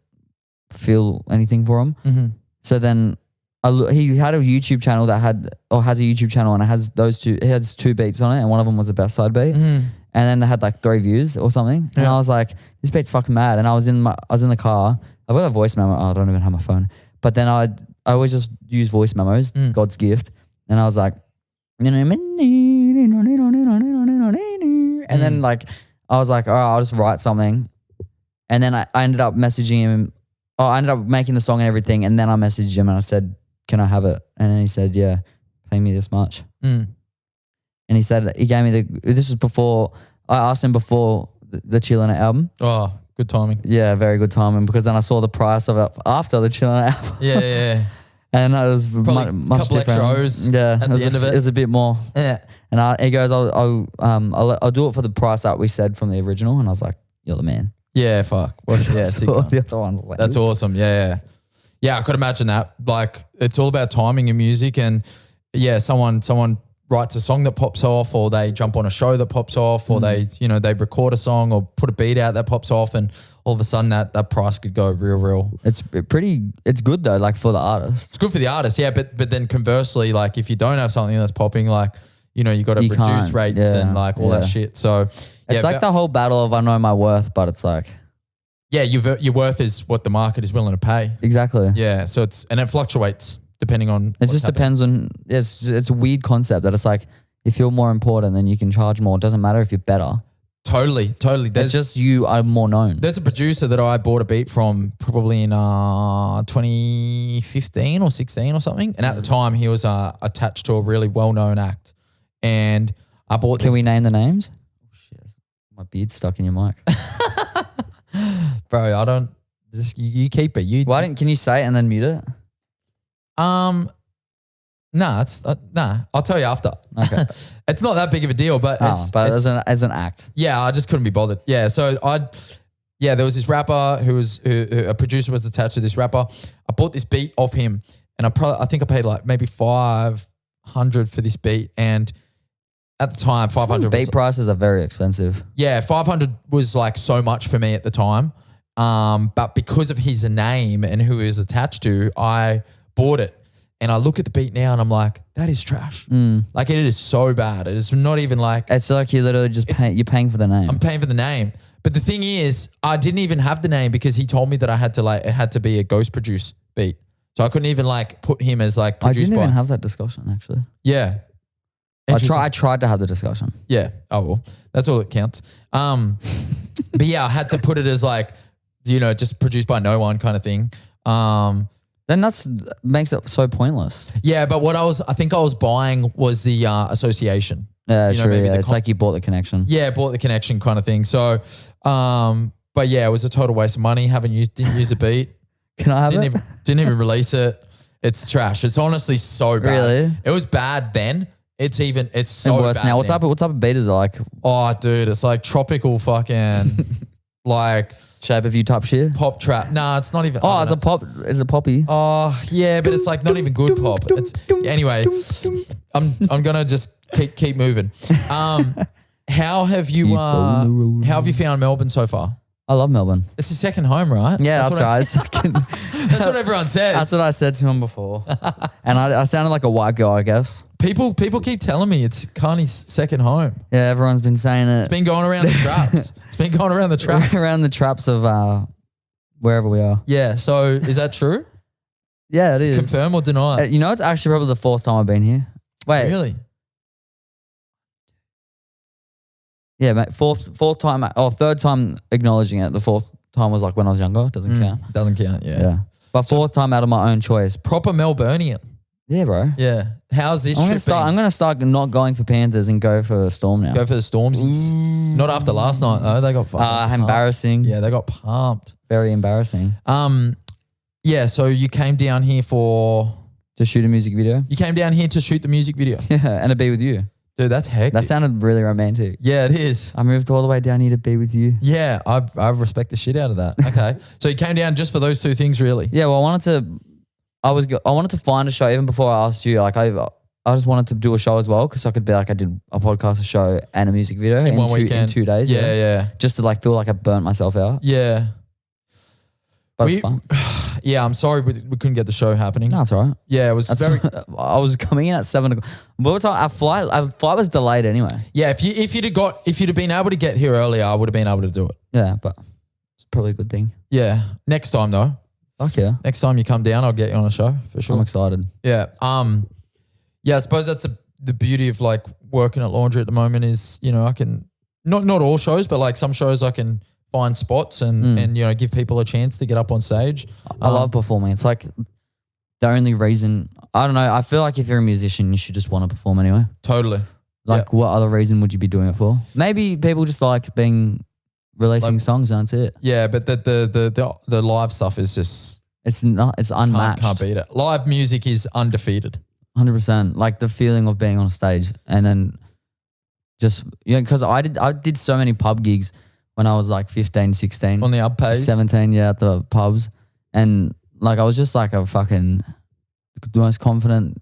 feel anything for him. So then he had a YouTube channel has a YouTube channel and it has he has 2 beats on it and one of them was a best side beat. And then they had like 3 views or something. And I was like, this beat's fucking mad. And I was in the car. I've got a voice memo. I don't even have my phone. But then I always just use voice memos, God's gift. And I was like, and then like, I was like, all right, I'll just write something. And then I ended up messaging him. I ended up making the song and everything. And then I messaged him and I said, can I have it? And then he said, yeah, pay me this much. And he said, he gave me this was before, I asked him before the Chillin' It album. Oh, good timing. Yeah, very good timing because then I saw the price of it after the Chillin' It album. Yeah. And that was Probably much couple different. extra O's yeah, at the end of it. It was a bit more. Yeah. And he goes, I'll do it for the price that we said from the original. And I was like, you're the man. Yeah, fuck. So the other ones. Like, That's awesome. Yeah. Yeah, I could imagine that. Like, it's all about timing in music. And yeah, someone writes a song that pops off, or they jump on a show that pops off, or they record a song or put a beat out that pops off, and all of a sudden that price could go real. It's good though, like for the artist. It's good for the artist, yeah. But then conversely, like if you don't have something that's popping, like, you got to reduce rates and like all that shit. So it's like the whole battle of I know my worth, but it's like, yeah, your worth is what the market is willing to pay. Exactly. Yeah. So it fluctuates depending on. It just depends on. It's a weird concept that it's like if you're more important, then you can charge more. It doesn't matter if you're better. Totally. It's just you are more known. There's a producer that I bought a beat from probably in 2015 or 16 or something, and at the time he was attached to a really well-known act, and I bought. Can we name the names? Oh shit, my beard's stuck in your mic. Bro, I don't. Just you keep it. Can you say it and then mute it? Nah, I'll tell you after. Okay. It's not that big of a deal, but But as an act. yeah, I just couldn't be bothered. Yeah, so there was this rapper who a producer was attached to this rapper. I bought this beat off him, and I think I paid like maybe $500 for this beat, and at the time, $500 beat prices are very expensive. Yeah, $500 was like so much for me at the time. But because of his name and who he was attached to, I bought it. And I look at the beat now and I'm like, that is trash. Like it is so bad. It is not even like. It's like you literally just you're paying for the name. I'm paying for the name. But the thing is, I didn't even have the name because he told me that it had to be a ghost produced beat. So I couldn't even like put him as like I produced didn't even have that discussion actually. Yeah. I tried to have the discussion. Yeah. Oh, well, that's all that counts. But yeah, I had to put it as like, just produced by no one kind of thing. Then makes it so pointless. Yeah, but what I think I was buying was the association. Yeah, true. Yeah. It's like you bought the connection. Yeah, bought the connection kind of thing. So, but yeah, it was a total waste of money. Didn't use a beat. Can I have it? Didn't even release it. It's trash. It's honestly so bad. Really? It was bad then. It's so worse bad now. now. What type of beat is it like? Oh, dude, it's like tropical fucking like Shape of You type shit? pop trap. Nah, it's not even. Oh, it's a pop. Is it poppy? Oh, yeah, but it's like not even good pop. Anyway, I'm gonna just keep moving. How have you found Melbourne so far? I love Melbourne. It's your second home, right? Yeah, that's right. That's what everyone says. That's what I said to him before. And I sounded like a white guy, I guess. People keep telling me it's Caoirne's second home. Yeah, everyone's been saying it. It's been going around the traps. Around the traps of wherever we are. Yeah, so is that true? Yeah, it is. Confirm or deny? It's actually probably the fourth time I've been here. Wait. Really? Yeah, mate. Fourth time, third time acknowledging it. The fourth time was like when I was younger. Doesn't count. Doesn't count, yeah. But fourth time out of my own choice. Proper Melburnian. Yeah, bro. Yeah. How's this trip I'm going to start not going for Panthers and go for Storm now. Go for the Stormsies. Not after last night, though. They got fucking embarrassing. Yeah, they got pumped. Very embarrassing. Yeah, so you came down here to shoot a music video? You came down here to shoot the music video. Yeah, and to be with you. Dude, that's hectic. That sounded really romantic. Yeah, it is. I moved all the way down here to be with you. Yeah, I respect the shit out of that. Okay. So you came down just for those two things, really? Yeah, well, I wanted to find a show even before I asked you. Like I just wanted to do a show as well because I could be like I did a podcast, a show, and a music video in 1 weekend. In 2 days. Yeah. Just to like feel like I burnt myself out. Yeah. But it's fun. Yeah, I'm sorry we couldn't get the show happening. No, it's all right. Yeah, it was I was coming in at 7 o'clock. But our flight was delayed anyway. Yeah, if you'd have been able to get here earlier, I would have been able to do it. Yeah, but it's probably a good thing. Yeah. Next time though. Fuck yeah. Next time you come down, I'll get you on a show for sure. I'm excited. Yeah. Yeah, I suppose that's the beauty of like working at laundry at the moment is, I can not all shows, but like some shows I can find spots and give people a chance to get up on stage. I love performing. It's like the only reason, I don't know, I feel like if you're a musician, you should just want to perform anyway. Totally. Like what other reason would you be doing it for? Maybe people just like releasing songs and that's it. Yeah, but the live stuff is just it's unmatched. Can't beat it. Live music is undefeated. 100%. Like the feeling of being on stage and then just because I did so many pub gigs when I was like 15, 16. On the up pace? 17, yeah, at the pubs. And like I was just like a fucking the most confident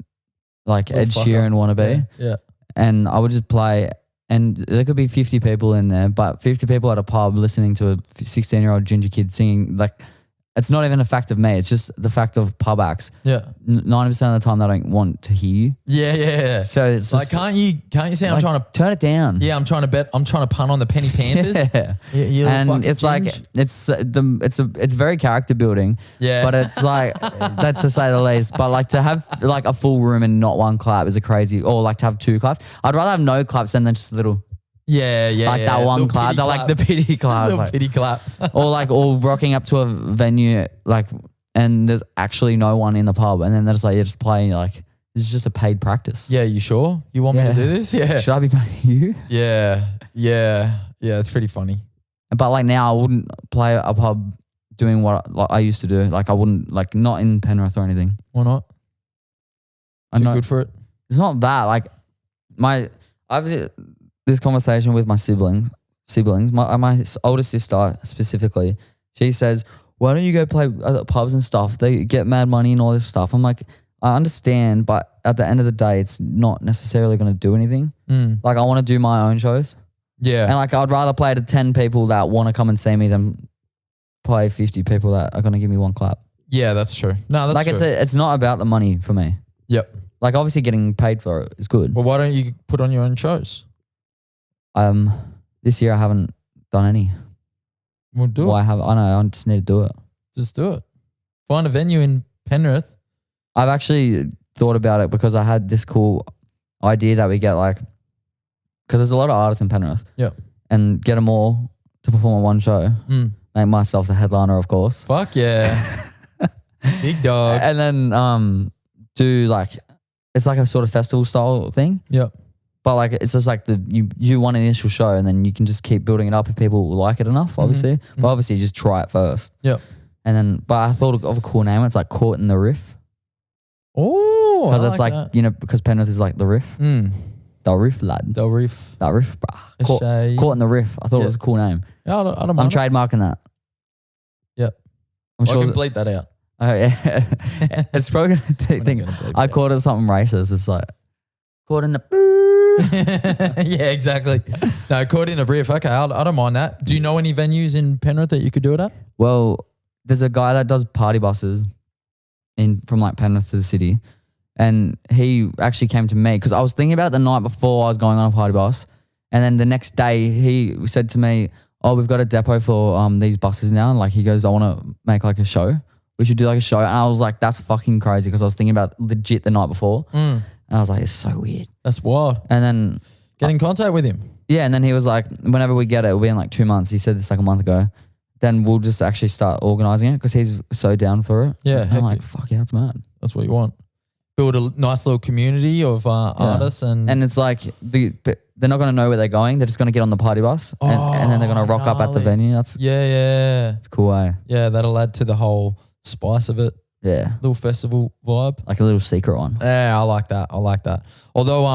like Ed Sheeran wannabe. Yeah. And I would just play and there could be 50 people in there, but 50 people at a pub listening to a 16-year-old ginger kid singing, like it's not even a fact of me. It's just the fact of pub acts. Yeah. 90% of the time they don't want to hear you. Yeah. So it's like, can't you say I'm trying to turn it down? Yeah, I'm trying to punt on the Penny Panthers. Yeah. And it's like it's very character building. Yeah. But it's like that's to say the least. But like to have like a full room and not one clap is a crazy, or like to have two claps. I'd rather have no claps than just a little. Yeah. Like that one clap. They're like the pity clap. Little pity clap. or rocking up to a venue like and there's actually no one in the pub and then they're just like, you're just playing like this is just a paid practice. Yeah, you sure? You want me to do this? Yeah. Should I be paying you? Yeah. It's pretty funny. But like now I wouldn't play a pub doing what I used to do. Like I wouldn't, like not in Penrith or anything. Why not? I Too know good for it. it's not that. Like I've this conversation with my siblings. My older sister specifically, she says, "Why don't you go play at pubs and stuff? They get mad money and all this stuff." I'm like, I understand, but at the end of the day, it's not necessarily going to do anything. Like I want to do my own shows. Yeah. And like I'd rather play to 10 people that want to come and see me than play 50 people that are going to give me one clap. Yeah, that's true. No, that's like true. it's not about the money for me. Yep. Like obviously getting paid for it is good. Well, why don't you put on your own shows? This year I haven't done any. We'll do Well, it. I know. I just need to do it. Just do it. Find a venue in Penrith. I've actually thought about it because I had this cool idea that we get like, because there's a lot of artists in Penrith. Yeah. And get them all to perform on one show. Make myself the headliner, of course. Fuck yeah. Big dog. And then do like, it's like a sort of festival style thing. Yep. But like, it's just like you want an initial show and then you can just keep building it up if people like it enough, obviously. But obviously just try it first. Yep. And then, but I thought of a cool name. It's like Caught in the Riff. Oh, Because it's like, that. you know, because Penrith is like the riff. The riff, lad. Del Reef. That riff, bruh. Caught in the Riff. I thought it was a cool name. Yeah, I don't I'm mind. trademarking that. Yep. I'm I sure. can bleep that out. Oh, yeah. It's probably going to think I called it something racist. It's like, caught in the Yeah, exactly. No, caught in a riff. Okay, I don't mind that. Do you know any venues in Penrith that you could do it at? Well, there's a guy that does party buses from like Penrith to the city. And he actually came to me because I was thinking about it the night before I was going on a party bus. And then the next day he said to me, "Oh, we've got a depot for these buses now." And like he goes, "I want to make like a show. We should do like a show." And I was like, that's fucking crazy because I was thinking about legit the night before. And I was like, it's so weird. That's wild. And then Get in contact with him. yeah, and then he was like, whenever we get it, it'll be in like 2 months. He said this like a month ago. Then we'll just actually start organising it because he's so down for it. Yeah, and I'm like, hectic. fuck yeah, it's mad. That's what you want. Build a nice little community of artists and it's like they're not going to know where they're going. They're just going to get on the party bus and then they're going to rock up at the gnarly. venue. That's yeah. it's cool, eh? Yeah, that'll add to the whole spice of it. Yeah, Little festival vibe. like a little secret one. Yeah, I like that. Although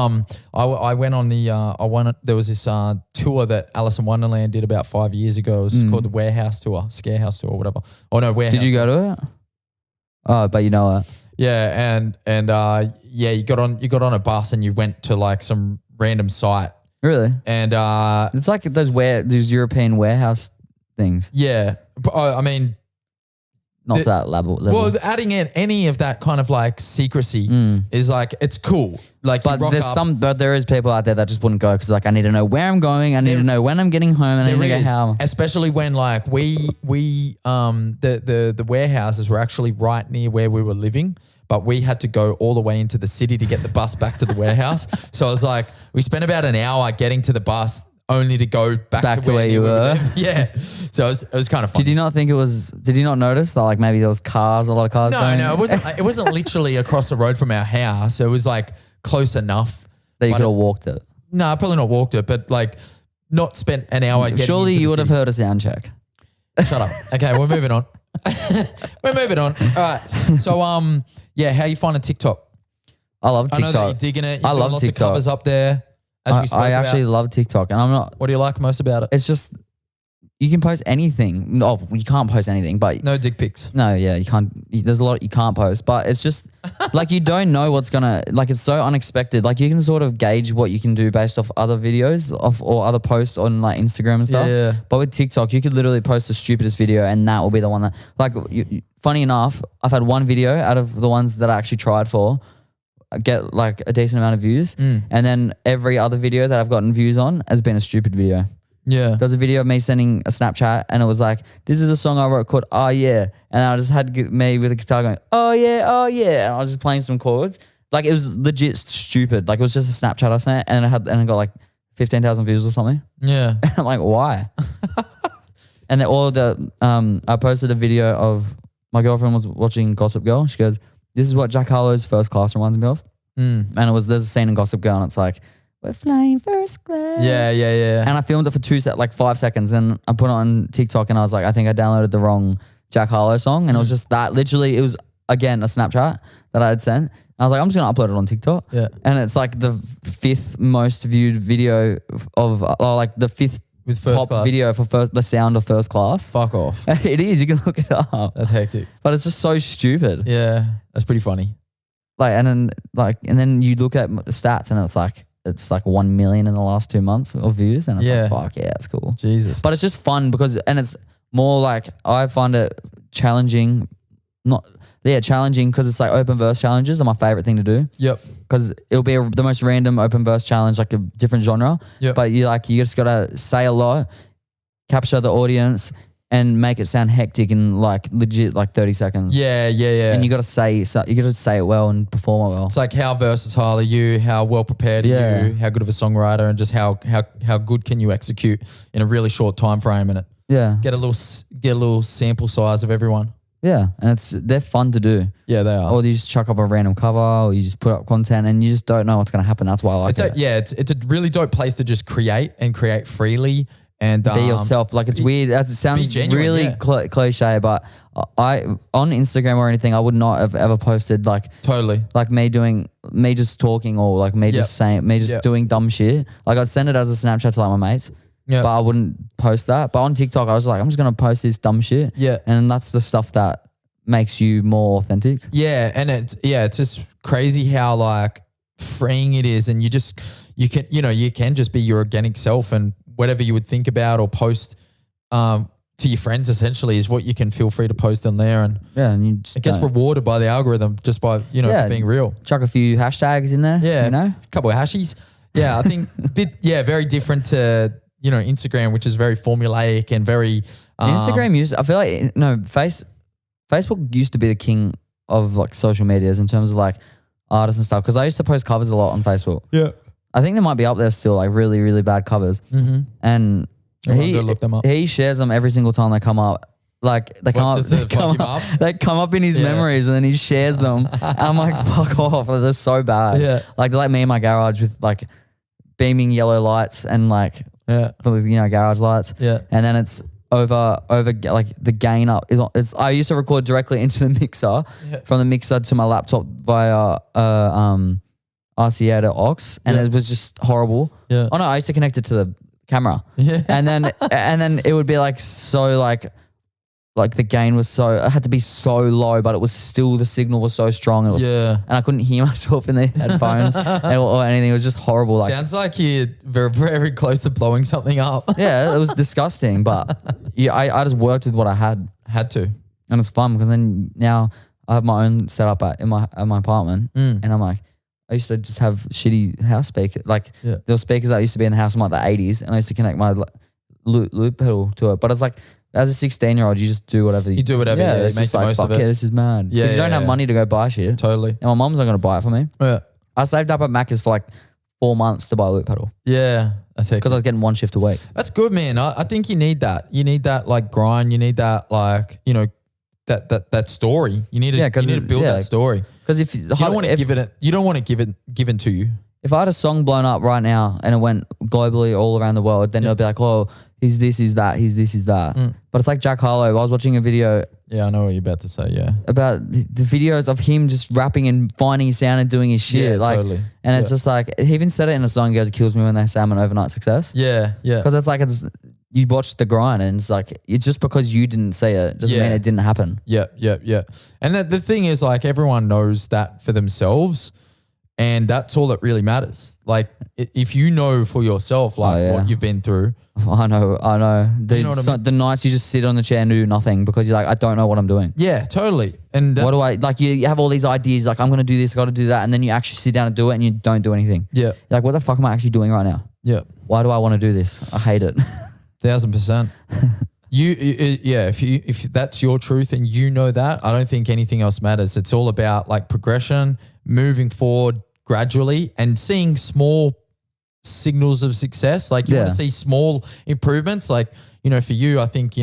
I went on there was this tour that Alice in Wonderland did about 5 years ago. It was called the Warehouse Tour, Scarehouse Tour or whatever. Oh no, Warehouse. Did you go to it? Oh, but you know it. Yeah, and you got on a bus and you went to like some random site. Really? And It's like those European warehouse things. yeah, but, I mean, Not to that level. well, adding in any of that kind of like secrecy is like, it's cool. Like, you But rock there's up, but there is people out there that just wouldn't go because like I need to know where I'm going. I need to know when I'm getting home, and I need to there know is, how. especially when like the warehouses were actually right near where we were living, but we had to go all the way into the city to get the bus back to the warehouse. So I was like, we spent about an hour getting to the bus only to go back to where you were. Yeah. So it was kind of fun. Did you not think it was? Did you not notice that like maybe there was cars, a lot of cars? going? No, it wasn't literally across the road from our house. It was like close enough that you but could have walked it. No, I probably not walked it, but like not spent an hour getting Surely into you the would have city. heard a sound check. Shut up. Okay, we're moving on. We're moving on. All right. So yeah, how you finding TikTok? I love I know that TikTok. you're digging it. You're I doing love lots TikTok. of covers up there. As we spoke I actually about. love TikTok, and I'm not. What do you like most about it? It's just you can post anything. No, you can't post anything, but No dick pics. no, yeah, you can't. There's a lot you can't post, but it's just like you don't know what's gonna like. It's so unexpected. Like you can sort of gauge what you can do based off other videos or other posts on like Instagram and stuff. Yeah. But with TikTok, you could literally post the stupidest video, and that will be the one that like. Funny enough, I've had one video out of the ones that I actually tried for get like a decent amount of views, and then every other video that I've gotten views on has been a stupid video. Yeah. There's a video of me sending a Snapchat and it was like, this is a song I wrote called Oh Yeah. And I just had me with a guitar going, oh yeah, oh yeah. And I was just playing some chords. Like it was legit stupid. Like it was just a Snapchat I sent and it got like 15,000 views or something. Yeah. I'm like, why? And then I posted a video of my girlfriend was watching Gossip Girl. She goes, this is what Jack Harlow's First Class reminds me of. And there's a scene in Gossip Girl and it's like, we're flying first class. Yeah. And I filmed it for 5 seconds and I put it on TikTok and I was like, I think I downloaded the wrong Jack Harlow song. And it was just that literally, it was again a Snapchat that I had sent. I was like, I'm just gonna upload it on TikTok. Yeah. And it's like the 5th most viewed video of like the 5th With first top class. video for the sound of First Class. Fuck off. It is. You can look it up. That's hectic. But it's just so stupid. Yeah, that's pretty funny. Like, and then you look at the stats and it's like 1 million in the last 2 months of views, and it's Yeah. like, fuck yeah, it's cool. Jesus. But it's just fun because, and it's more like, I find it challenging, challenging because it's like open verse challenges are my favorite thing to do. Yep. Because it'll be the most random open verse challenge, like a different genre. Yep. But you just gotta say a lot, capture the audience, and make it sound hectic in like legit like 30 seconds. Yeah. And you gotta say it well and perform it well. It's like how versatile are you? How well prepared are you? How good of a songwriter, and just how good can you execute in a really short time frame in it? Yeah. Get a little sample size of everyone. Yeah. And they're fun to do. Yeah, they are. Or you just chuck up a random cover, or you just put up content and you just don't know what's gonna happen. That's why I like it. It's a really dope place to just create freely and be yourself. Like, it's weird. It sounds genuine, really yeah. cliche, but I on Instagram or anything, I would not have ever posted like me just talking, or like me just saying, doing dumb shit. Like, I'd send it as a Snapchat to like my mates, but I wouldn't post that. But on TikTok, I was like, I'm just gonna post this dumb shit. Yeah, and that's the stuff that makes you more authentic. Yeah, and it's just crazy how like freeing it is, and you can just be your organic self, and whatever you would think about or post to your friends essentially is what you can feel free to post on there, and you just it gets rewarded by the algorithm just by for being real. Chuck a few hashtags in there. Yeah, a couple of hashies. Yeah, I think very different to Instagram, which is very formulaic and very Instagram I feel like Facebook used to be the king of like social medias in terms of like artists and stuff, because I used to post covers a lot on Facebook. Yeah. I think they might be up there still, like really, really bad covers. Mm-hmm. And go look them up. He shares them every single time they come up. Like they come up, they come up in his memories, and then he shares them. And I'm like, fuck off. They're so bad. Yeah. Like me in my garage with like beaming yellow lights and like, garage lights. Yeah. And then it's over like the gain up is I used to record directly into the mixer from the mixer to my laptop via RCA to aux, and it was just horrible. Yeah. Oh no, I used to connect it to the camera. Yeah. And then it would be like so like the gain was it had to be so low, but it was still, the signal was so strong. It was, and I couldn't hear myself in the headphones or anything. It was just horrible. Like, sounds like you're very, very close to blowing something up. Yeah, it was disgusting, but I just worked with what I had to, and it's fun because then now I have my own setup at my apartment, and I'm like, I used to just have shitty house speakers. Like there were speakers that used to be in the house from like the 80s, and I used to connect my loop pedal to it. But it's like, as a 16-year-old, you just do whatever. You do whatever. Yeah, it's make just the like, most fuck of it. Yeah, this is mad. Yeah, you don't have money to go buy shit. Totally. And my mom's not going to buy it for me. Yeah. I saved up at Macca's for like 4 months to buy a loop pedal. Yeah, that's it. Because I was getting one shift a week. That's good, man. I think you need that. You need that like grind. You need that like, that story. You need to build that story. Because if you don't want to give it given to you. If I had a song blown up right now and it went globally all around the world, then it'll be like, oh, he's this, he's that, he's this, he's that. But it's like Jack Harlow. I was watching a video. Yeah, I know what you're about to say, yeah. About the videos of him just rapping and finding his sound and doing his shit. Yeah, totally. And it's just like, he even said it in a song, he goes, it kills me when they say I'm an overnight success. Yeah, yeah. Because it's like, you watch the grind and it's like, it's just because you didn't see it doesn't mean it didn't happen. Yeah, yeah, yeah. And the thing is, like, everyone knows that for themselves. And that's all that really matters. Like, if you know for yourself, like what you've been through. I know. The nights you just sit on the chair and do nothing because you're like, I don't know what I'm doing. Yeah, totally. And what do like you have all these ideas, like I'm going to do this, I got to do that. And then you actually sit down and do it and you don't do anything. Yeah. You're like, what the fuck am I actually doing right now? Yeah. Why do I want to do this? I hate it. 1000%. If that's your truth and you know that, I don't think anything else matters. It's all about like progression, moving forward gradually and seeing small signals of success. Like you want to see small improvements. Like, for you, I think,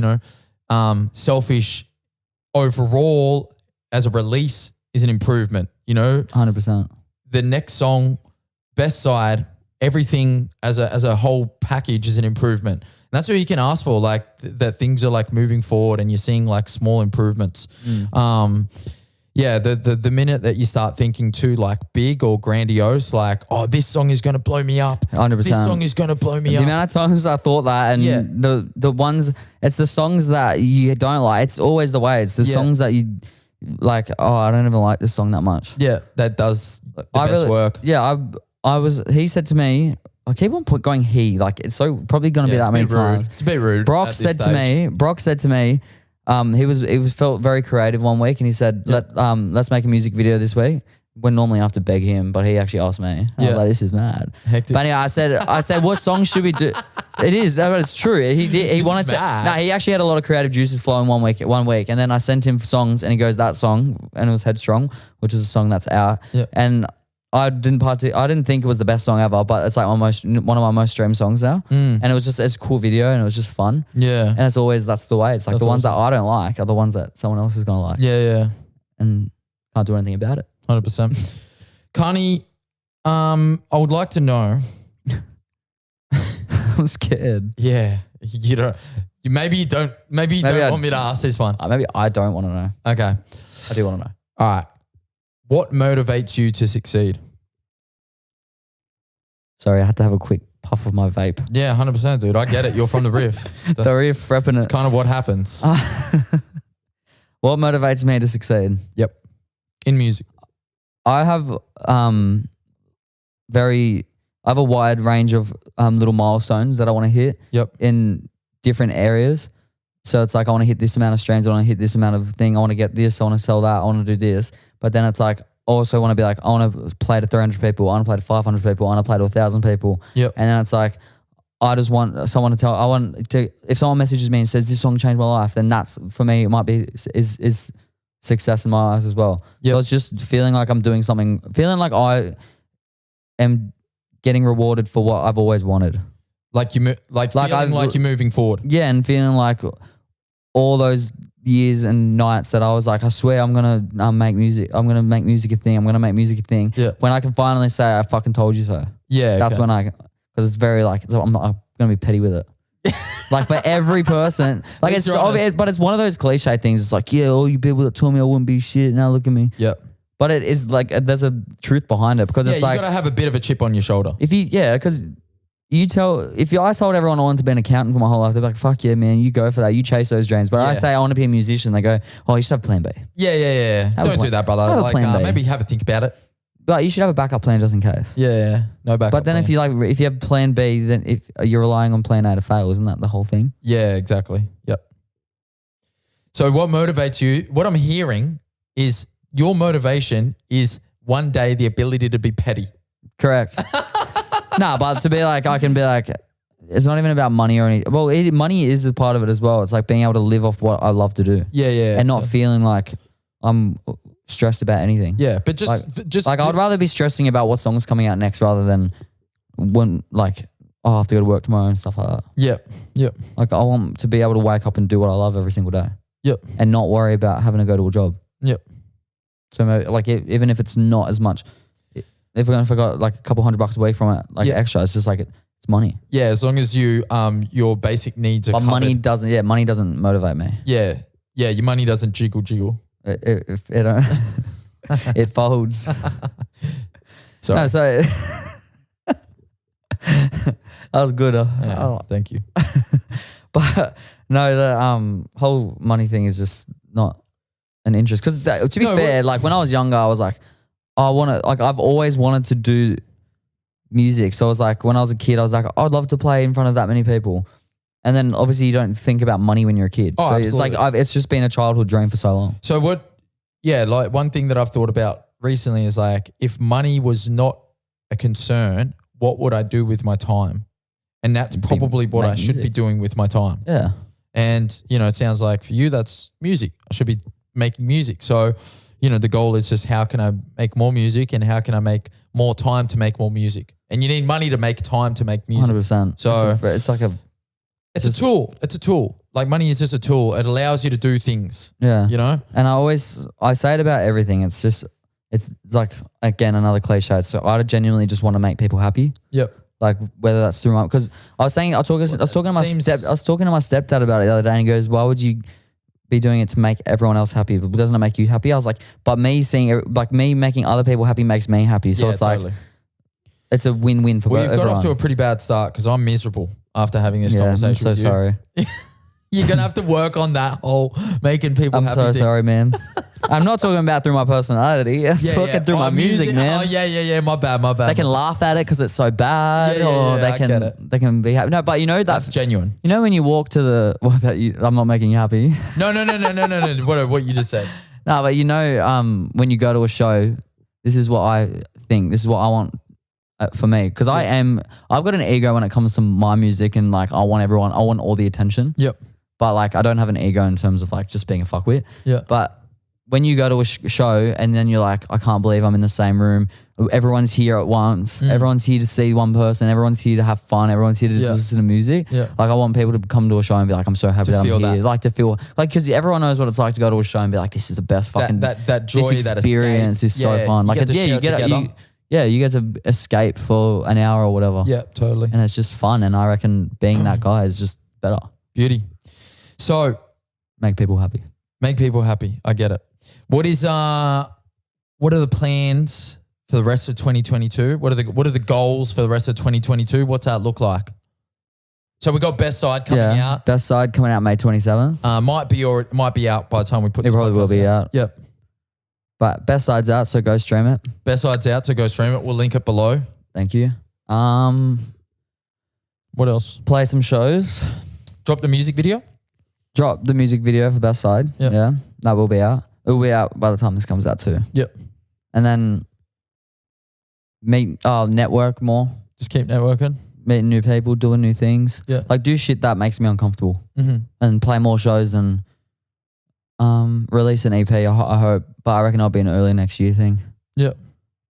Selfish overall as a release is an improvement, 100%. The next song, Best Side, everything as a whole package is an improvement. And that's what you can ask for, like that things are like moving forward and you're seeing like small improvements. Yeah, the minute that you start thinking too like big or grandiose, like, oh, this song is going to blow me up. 100%. This song is going to blow me The up. amount of times I thought that, and Yeah. the ones, it's the songs that you don't like. It's always the way. It's the songs that you like. Oh, I don't even like this song that much. Yeah, that does the best work. Yeah, he said to me, I keep on going he, like it's so probably going to be that many times. It's a bit rude. Brock said to me, he was felt very creative one week, and he said, let's make a music video this week. When normally I have to beg him, but he actually asked me. And I was like, this is mad. Hectic. But anyway, I said, what song should we do? It is, but it's true. He wanted to. No, he actually had a lot of creative juices flowing one week, and then I sent him songs, and he goes, that song, and it was Headstrong, which is a song that's out, and I didn't think it was the best song ever, but it's like one of my most streamed songs now. And it was just, it's a cool video, and it was just fun. Yeah. And it's always, that's the way. It's like that's the ones that I don't like are the ones that someone else is going to like. Yeah. And can't do anything about it. 100%. Caoirne, I would like to know. I'm scared. Yeah. Maybe you don't want me to ask this one. Maybe I don't want to know. Okay. I do want to know. All right. What motivates you to succeed? Sorry, I had to have a quick puff of my vape. Yeah, 100%, dude. I get it. You're from the riff. The riff, repping it. That's kind of what happens. What motivates me to succeed? Yep. In music. I have I have a wide range of little milestones that I want to hit in different areas. So it's like I want to hit this amount of streams, I want to hit this amount of thing, I want to get this, I want to sell that, I want to do this. But then it's like also want to be like, I want to play to 300 people, I want to play to 500 people, I want to play to 1,000 people. And then it's like, I just want someone to if someone messages me and says this song changed my life, then that's, for me, it might be, is success in my eyes as well. So it's just feeling like I'm doing something, feeling like I am getting rewarded for what I've always wanted. Like feeling like you're moving forward. Yeah, and feeling like all those years and nights that I was like, I swear I'm going to make music. I'm going to make music a thing. I'm going to make music a thing. Yeah. When I can finally say, I fucking told you so. Yeah. That's when because it's very like, I'm going to be petty with it. Like for every person, like it's obvious, but it's one of those cliche things. It's like, yeah, all you people that told me I wouldn't be shit, now look at me. Yeah. But it is like, there's a truth behind it because it's like, you got to have a bit of a chip on your shoulder. Because I told everyone I wanted to be an accountant for my whole life, they'd be like, fuck yeah, man, you go for that. You chase those dreams. But I say I want to be a musician, they go, oh, you should have plan B. Yeah. Don't do that, brother. Like, maybe have a think about it. But you should have a backup plan just in case. Yeah. No backup. But then plan. if you have plan B, then if you're relying on plan A to fail, isn't that the whole thing? Yeah, exactly. Yep. So what motivates you? What I'm hearing is your motivation is one day the ability to be petty. Correct. No, but to be like, I can be like, it's not even about money or anything. Well, money is a part of it as well. It's like being able to live off what I love to do. Yeah. And not feeling like I'm stressed about anything. Yeah, but just I'd rather be stressing about what song's coming out next rather than when I have to go to work tomorrow and stuff like that. Yep. Like I want to be able to wake up and do what I love every single day. Yep. And not worry about having to go to a job. Yep. So maybe even if it's not as much, if I got like a couple $100 away from it, extra, it's just like it's money. Yeah, as long as you your basic needs are covered. Money doesn't motivate me. Yeah, your money doesn't jiggle. It folds. Sorry. No, so that was good. Thank you. But no, the whole money thing is just not an interest. Because to be fair, like when I was younger, I was like, I've always wanted to do music. So I was like, when I was a kid, I was like, I'd love to play in front of that many people. And then obviously you don't think about money when you're a kid. So absolutely. It's like it's just been a childhood dream for so long. So like one thing that I've thought about recently is like, if money was not a concern, what would I do with my time? And that's probably what I should be doing with my time. Yeah. And, it sounds like for you, that's music. I should be making music. So, the goal is just how can I make more music and how can I make more time to make more music? And you need money to make time to make music. 100%. So it's like it's a tool. It's a tool. Like money is just a tool. It allows you to do things. Yeah. And I say it about everything. It's like, again, another cliche. So I genuinely just want to make people happy. Yep. Like whether that's through because I was talking to my stepdad about it the other day, and he goes, why would you be doing it to make everyone else happy, but doesn't it make you happy? I was like, but me seeing, like me making other people happy makes me happy. So it's totally. like, it's a win-win for You've everyone. got off to a pretty bad start because I'm miserable after having this I'm conversation so with you. sorry. You're going to have to work on that whole making people I'm happy so thing. sorry, man. I'm not talking about through my personality. I'm talking through my music, man. Oh, yeah. My bad. They can laugh at it because it's so bad, or I get it. they can be happy. No, but you know That's genuine. You know when you walk to the I'm not making you happy. No. What you just said. No, but you know when you go to a show, this is what I think. This is what I want for me, because I've got an ego when it comes to my music, and like I want all the attention. Yep. But like I don't have an ego in terms of like just being a fuckwit. Yeah. But when you go to a show and then you're like, I can't believe I'm in the same room. Everyone's here at once. Everyone's here to see one person. Everyone's here to have fun. Everyone's here to just listen to music. Yeah. Like I want people to come to a show and be like, I'm so happy that I'm here. that. Like to feel like, because everyone knows what it's like to go to a show and be like, this is the best fucking that joy, this that experience escape. is so fun. Like you get to escape for an hour or whatever. Yeah, totally. And it's just fun. And I reckon being that guy is just better. Beauty. So Make people happy. make people happy. I get it. What are the plans for the rest of 2022? What are the goals for the rest of 2022? What's that look like? So we got Best Side coming out. Best Side coming out May 27th. Might be out by the time we put It this probably will podcast be out. Yep. But Best Side's out, so go stream it. Best Side's out, so go stream it. We'll link it below. Thank you. What else? Play some shows. Drop the music video. Drop the music video for Best Side. Yep. Yeah. That will be out. It will be out by the time this comes out too. Yep. And then network more. Just keep networking. Meeting new people, doing new things. Yeah. Like do shit that makes me uncomfortable. Mm-hmm. And play more shows and release an EP, I hope. But I reckon I'll be an early next year thing. Yeah.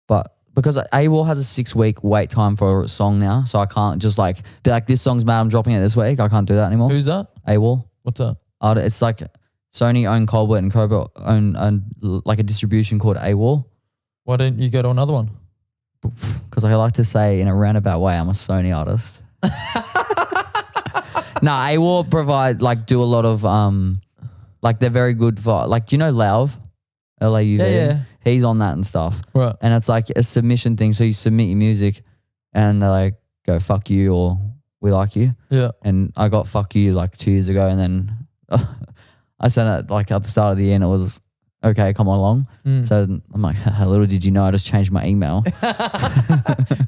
But because AWOL has a 6-week wait time for a song now, so I can't just like be like, this song's mad, I'm dropping it this week. I can't do that anymore. Who's that? AWOL. What's that? It's like Sony own Colbert and Colbert own like a distribution called AWOL. Why didn't you go to another one? Because I like to say in a roundabout way, I'm a Sony artist. AWOL do a lot of like they're very good for like, do you know Lauv? LAUV? Yeah. He's on that and stuff. Right. And it's like a submission thing. So you submit your music and they're like, go fuck you or we like you. Yeah. And I got fuck you like 2 years ago, and then I sent it like at the start of the year and it was okay, come on along. So I'm like, how little did you know I just changed my email.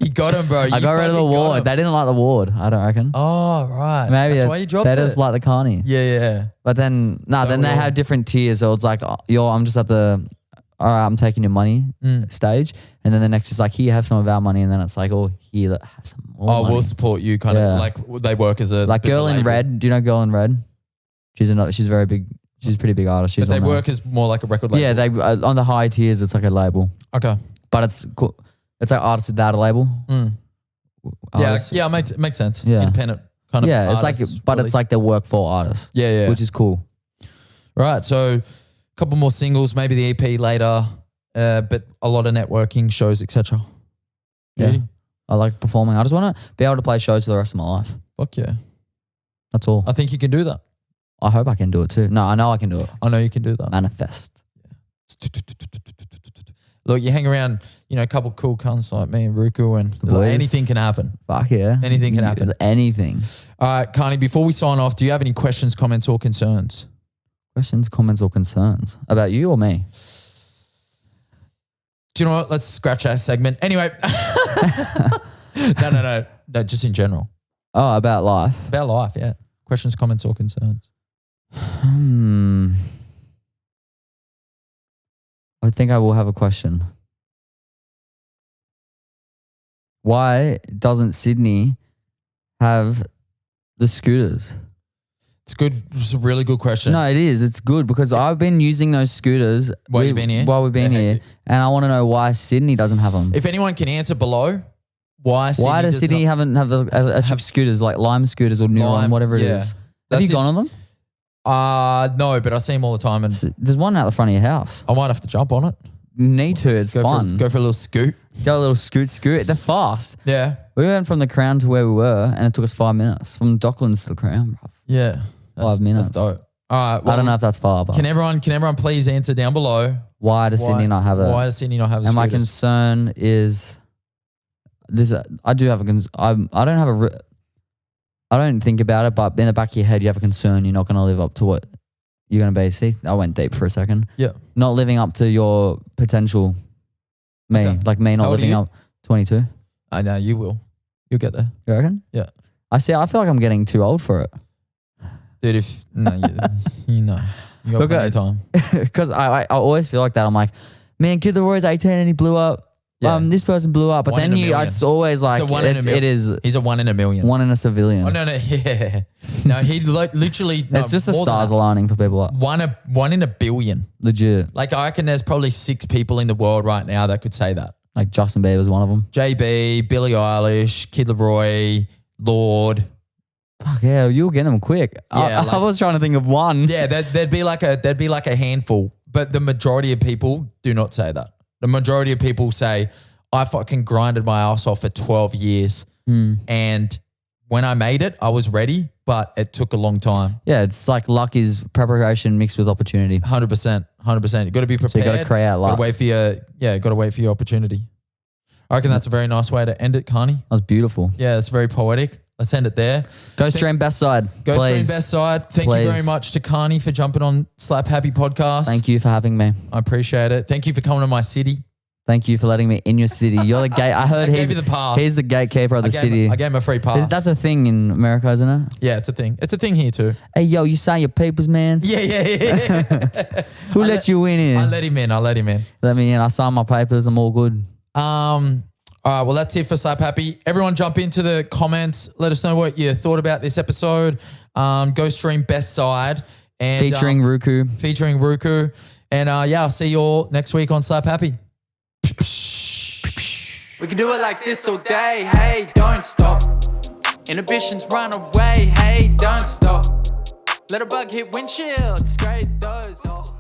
You got him, bro. I got rid of the ward. They didn't like the ward, I don't reckon. Oh, right. Maybe that's why you dropped they it. just like the Carney. Yeah. But then, then they have different tiers. So it's like, I'm just at the, all right, I'm taking your money stage. And then the next is like, here, have some of our money. And then it's like, oh, here, have some more money. We'll support you kind of like they work as a. Like Girl in Red. Do you know Girl in Red? She's very big. She's a pretty big artist. But they work as more like a record label. Yeah, they on the high tiers, it's like a label. Okay. But it's cool. It's like artists without a label. Yeah, makes sense. Yeah. Independent kind of. Yeah, it's like, but it's like they work for artists. Yeah. Which is cool. Right. So a couple more singles, maybe the EP later, but a lot of networking, shows, etc. Yeah. I like performing. I just want to be able to play shows for the rest of my life. Fuck yeah. That's all. I think you can do that. I hope I can do it too. No, I know I can do it. I know you can do that. Manifest. Look, you hang around, a couple cool cunts like me and Rūku, and boys. anything can happen. Fuck yeah. Anything can happen. Anything. All right, Caoirne, before we sign off, do you have any questions, comments, or concerns? Questions, comments, or concerns about you or me? Do you know what? Let's scratch that segment. Anyway. No, just in general. Oh, about life. About life, yeah. Questions, comments, or concerns? I think I will have a question. Why doesn't Sydney have the scooters? It's good. It's a really good question. No, it is. It's good because I've been using those scooters While you've been here? While we've been Yeah, here, and I want to know why Sydney doesn't have them. If anyone can answer below, why does Sydney have electric scooters like Lime scooters or Neuron, whatever it is? Have you gone on them? No, but I see them all the time, and there's one out the front of your house. I might have to jump on it. You need to. It's fun. Go for a little scoot. Go a little scoot. They're fast. Yeah. We went from the Crown to where we were, and it took us 5 minutes. From Docklands to the Crown, bro. Yeah. 5 minutes. That's dope. All right. Well, I don't know if that's far, but Can everyone please answer down below? why does Sydney not have it? Why does Sydney not have a And my scooters? concern is this. I do have a concern. I don't think about it, but in the back of your head, you have a concern you're not going to live up to what you're going to be. See, I went deep for a second. Yeah. Not living up to your potential. Me, Okay. like me not How old are living you? up. 22. I know you will. You'll get there. You reckon? Yeah. I feel like I'm getting too old for it. Dude, you know. You got Look plenty at- of time. Because I always feel like that. I'm like, man, Kid Leroy's 18 and he blew up. Yeah. This person blew up. But One then in a million. it's always like, It's a one in a million. it is He's a 1 in a million. one in a civilian. Oh, no, yeah. No, he literally. No, It's just the more than stars that. aligning for people. One in a billion. Legit. Like, I reckon there's probably 6 people in the world right now that could say that. Like Justin Bieber's one of them. JB, Billie Eilish, Kid Leroy, Lord. Fuck yeah, you'll get them quick. Yeah, I like- was trying to think of one. Yeah, there'd be like a handful, but the majority of people do not say that. The majority of people say, I fucking grinded my ass off for 12 years. And when I made it, I was ready, but it took a long time. Yeah, it's like luck is preparation mixed with opportunity. 100%. You got to be prepared. So you got to create luck. Got to wait for your opportunity. I reckon that's a very nice way to end it, Caoirne. That was beautiful. Yeah, it's very poetic. Let's end it there. Go stream best side. Go please. stream best side. Thank you very Please. much to Caoirne for jumping on Slaaap Haaapy podcast. Thank you for having me. I appreciate it. Thank you for coming to my city. Thank you for letting me in your city. You're the gate. I heard I gave you the pass. he's the gatekeeper of the city. I gave him a free pass. That's a thing in America, isn't it? Yeah, it's a thing. It's a thing here too. Hey, yo, you sign your papers, man. Yeah. Who let you in here? I let him in. Let me in. I signed my papers. I'm all good. All right, well, that's it for Slaaap Haaapy. Everyone jump into the comments. Let us know what you thought about this episode. Go stream Best Side. And, Featuring Rūku. Featuring Rūku. And I'll see you all next week on Slaaap Haaapy. We can do it like this all day. Hey, don't stop. Inhibitions run away. Hey, don't stop. Let a bug hit windshield. Scrape those off.